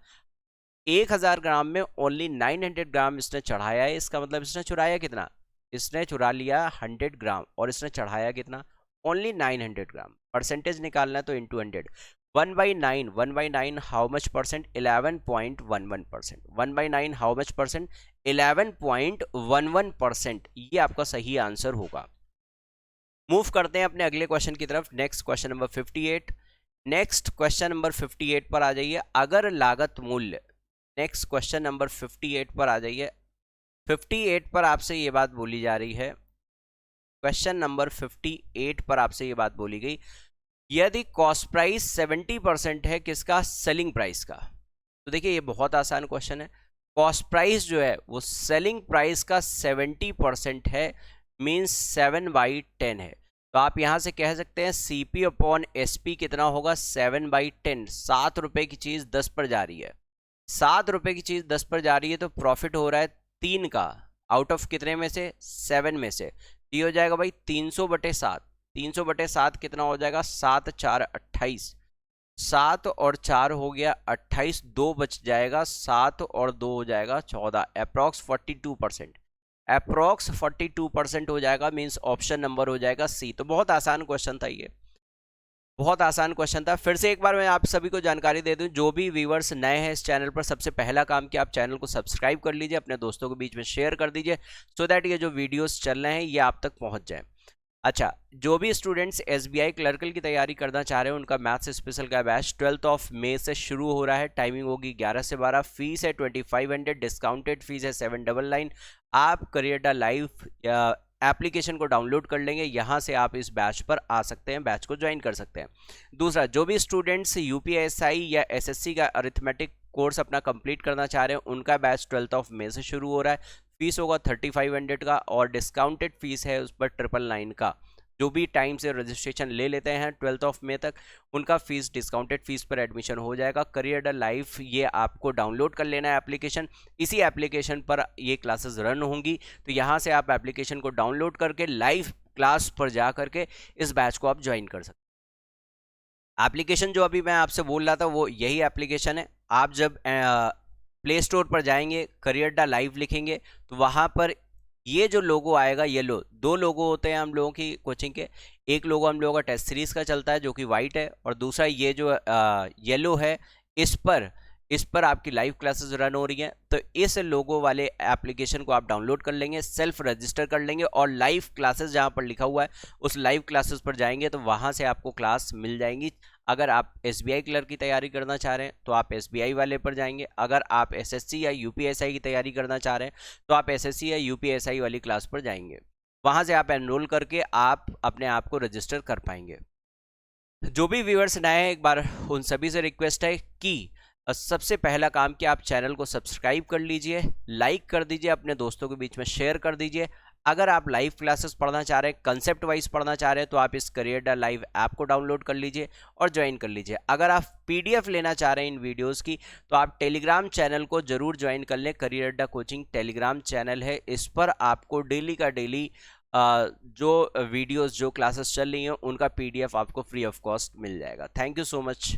1000 ग्राम में ओनली 900 ग्राम इसने चढ़ाया है, इसका मतलब इसने चुराया कितना, इसने चुरा लिया 100 ग्राम, और इसने चढ़ाया कितना, ओनली 900 ग्राम। परसेंटेज निकालना है तो into 100, 1/9, 1/9 how much percent, 11.11%। 1/9 how much percent, 11.11%। ये आपका सही आंसर होगा। मूव करते हैं अपने अगले क्वेश्चन की तरफ। Next question number 58। Next question number 58 पर आ जाइए, अगर लागत मूल्य। नेक्स्ट क्वेश्चन नंबर 58 पर आ जाइए। 58 पर आपसे ये बात बोली जा रही है, क्वेश्चन नंबर 58 पर आपसे ये बात बोली गई, यदि कॉस्ट प्राइस 70% है किसका, सेलिंग प्राइस का। तो देखिए ये बहुत आसान क्वेश्चन है। कॉस्ट प्राइस जो है वो सेलिंग प्राइस का 70% है, मीन्स 7/10 है। तो आप यहां से कह सकते हैं सीपी अपॉन एसपी कितना होगा, 7/10। 7 रुपए की चीज 10 पर जा रही है, 7 रुपए की चीज 10 पर जा रही है, तो प्रॉफिट हो रहा है 3 का, आउट ऑफ कितने में से, 7 में से। ये हो जाएगा भाई 300/7। 300/7 कितना हो जाएगा, 7 4 28, 7 और 4 हो गया 28, 2 बच जाएगा, 7 और 2 हो जाएगा 14, अप्रॉक्स 42%। अप्रॉक्स 42% हो जाएगा, मीन्स ऑप्शन नंबर हो जाएगा सी। तो बहुत आसान क्वेश्चन था ये, बहुत आसान क्वेश्चन था। फिर से एक बार मैं आप सभी को जानकारी दे दूं, जो भी व्यूवर्स नए हैं इस चैनल पर, सबसे पहला काम कि आप चैनल को सब्सक्राइब कर लीजिए, अपने दोस्तों के बीच में शेयर कर दीजिए, सो दैट ये जो वीडियोस चल रहे हैं ये आप तक पहुंच जाए। अच्छा, जो भी स्टूडेंट्स एसबीआई क्लर्कल की तैयारी करना चाह रहे हैं उनका मैथ्स स्पेशल का बैच 12 मई से शुरू हो रहा है। टाइमिंग होगी 11 से 12, फीस है 2500, डिस्काउंटेड फीस है 799। आप करियर लाइव एप्लीकेशन को डाउनलोड कर लेंगे, यहाँ से आप इस बैच पर आ सकते हैं, बैच को ज्वाइन कर सकते हैं। दूसरा, जो भी स्टूडेंट्स यूपीएसआई या एसएससी का अरिथमेटिक कोर्स अपना कंप्लीट करना चाह रहे हैं उनका बैच 12 मई से शुरू हो रहा है। फीस होगा 3500 का, और डिस्काउंटेड फीस है उस पर 999 का। जो भी टाइम से रजिस्ट्रेशन ले लेते हैं 12 मई तक, उनका फीस डिस्काउंटेड फीस पर एडमिशन हो जाएगा। करियर लाइफ ये आपको डाउनलोड कर लेना है एप्लीकेशन, इसी एप्लीकेशन पर ये क्लासेस रन होंगी। तो यहाँ से आप एप्लीकेशन को डाउनलोड करके लाइव क्लास पर जा करके इस बैच को आप ज्वाइन कर सकते हैं। एप्लीकेशन जो अभी मैं आपसे बोल रहा था वो यही एप्लीकेशन है। आप जब प्ले स्टोर पर जाएंगे, करियर लाइव लिखेंगे, तो वहाँ पर ये जो लोगो आएगा, येलो, 2 लोगो होते हैं हम लोगों की कोचिंग के। एक लोगो हम लोगों का टेस्ट सीरीज का चलता है जो कि वाइट है, और दूसरा ये जो येलो है, इस पर आपकी लाइव क्लासेस रन हो रही हैं। तो इस लोगो वाले एप्लीकेशन को आप डाउनलोड कर लेंगे, सेल्फ रजिस्टर कर लेंगे, और लाइव क्लासेस जहां पर लिखा हुआ है उस लाइव क्लासेस पर जाएंगे तो वहां से आपको क्लास मिल जाएंगी। अगर आप एसबीआई क्लर्क की तैयारी करना चाह रहे हैं तो आप एसबीआई वाले पर जाएंगे, अगर आप एसएससी या यूपीएसआई की तैयारी करना चाह रहे हैं तो आप एसएससी या यूपीएसआई वाली क्लास पर जाएंगे, वहां से आप एनरोल करके आप अपने आप को रजिस्टर कर पाएंगे। जो भी व्यूअर्स नए हैं, एक बार उन सभी से रिक्वेस्ट है कि सबसे पहला काम कि आप चैनल को सब्सक्राइब कर लीजिए, लाइक कर दीजिए, अपने दोस्तों के बीच में शेयर कर दीजिए। अगर आप लाइव क्लासेस पढ़ना चाह रहे हैं, कंसेप्ट वाइज पढ़ना चाह रहे हैं, तो आप इस करियर लाइव ऐप को डाउनलोड कर लीजिए और ज्वाइन कर लीजिए। अगर आप पीडीएफ लेना चाह रहे हैं इन वीडियोस की, तो आप टेलीग्राम चैनल को जरूर ज्वाइन कर लें। करियर कोचिंग टेलीग्राम चैनल है, इस पर आपको डेली का डेली जो वीडियोस जो क्लासेस चल रही हैं उनका पीडीएफ आपको फ्री ऑफ कॉस्ट मिल जाएगा। Thank you so much.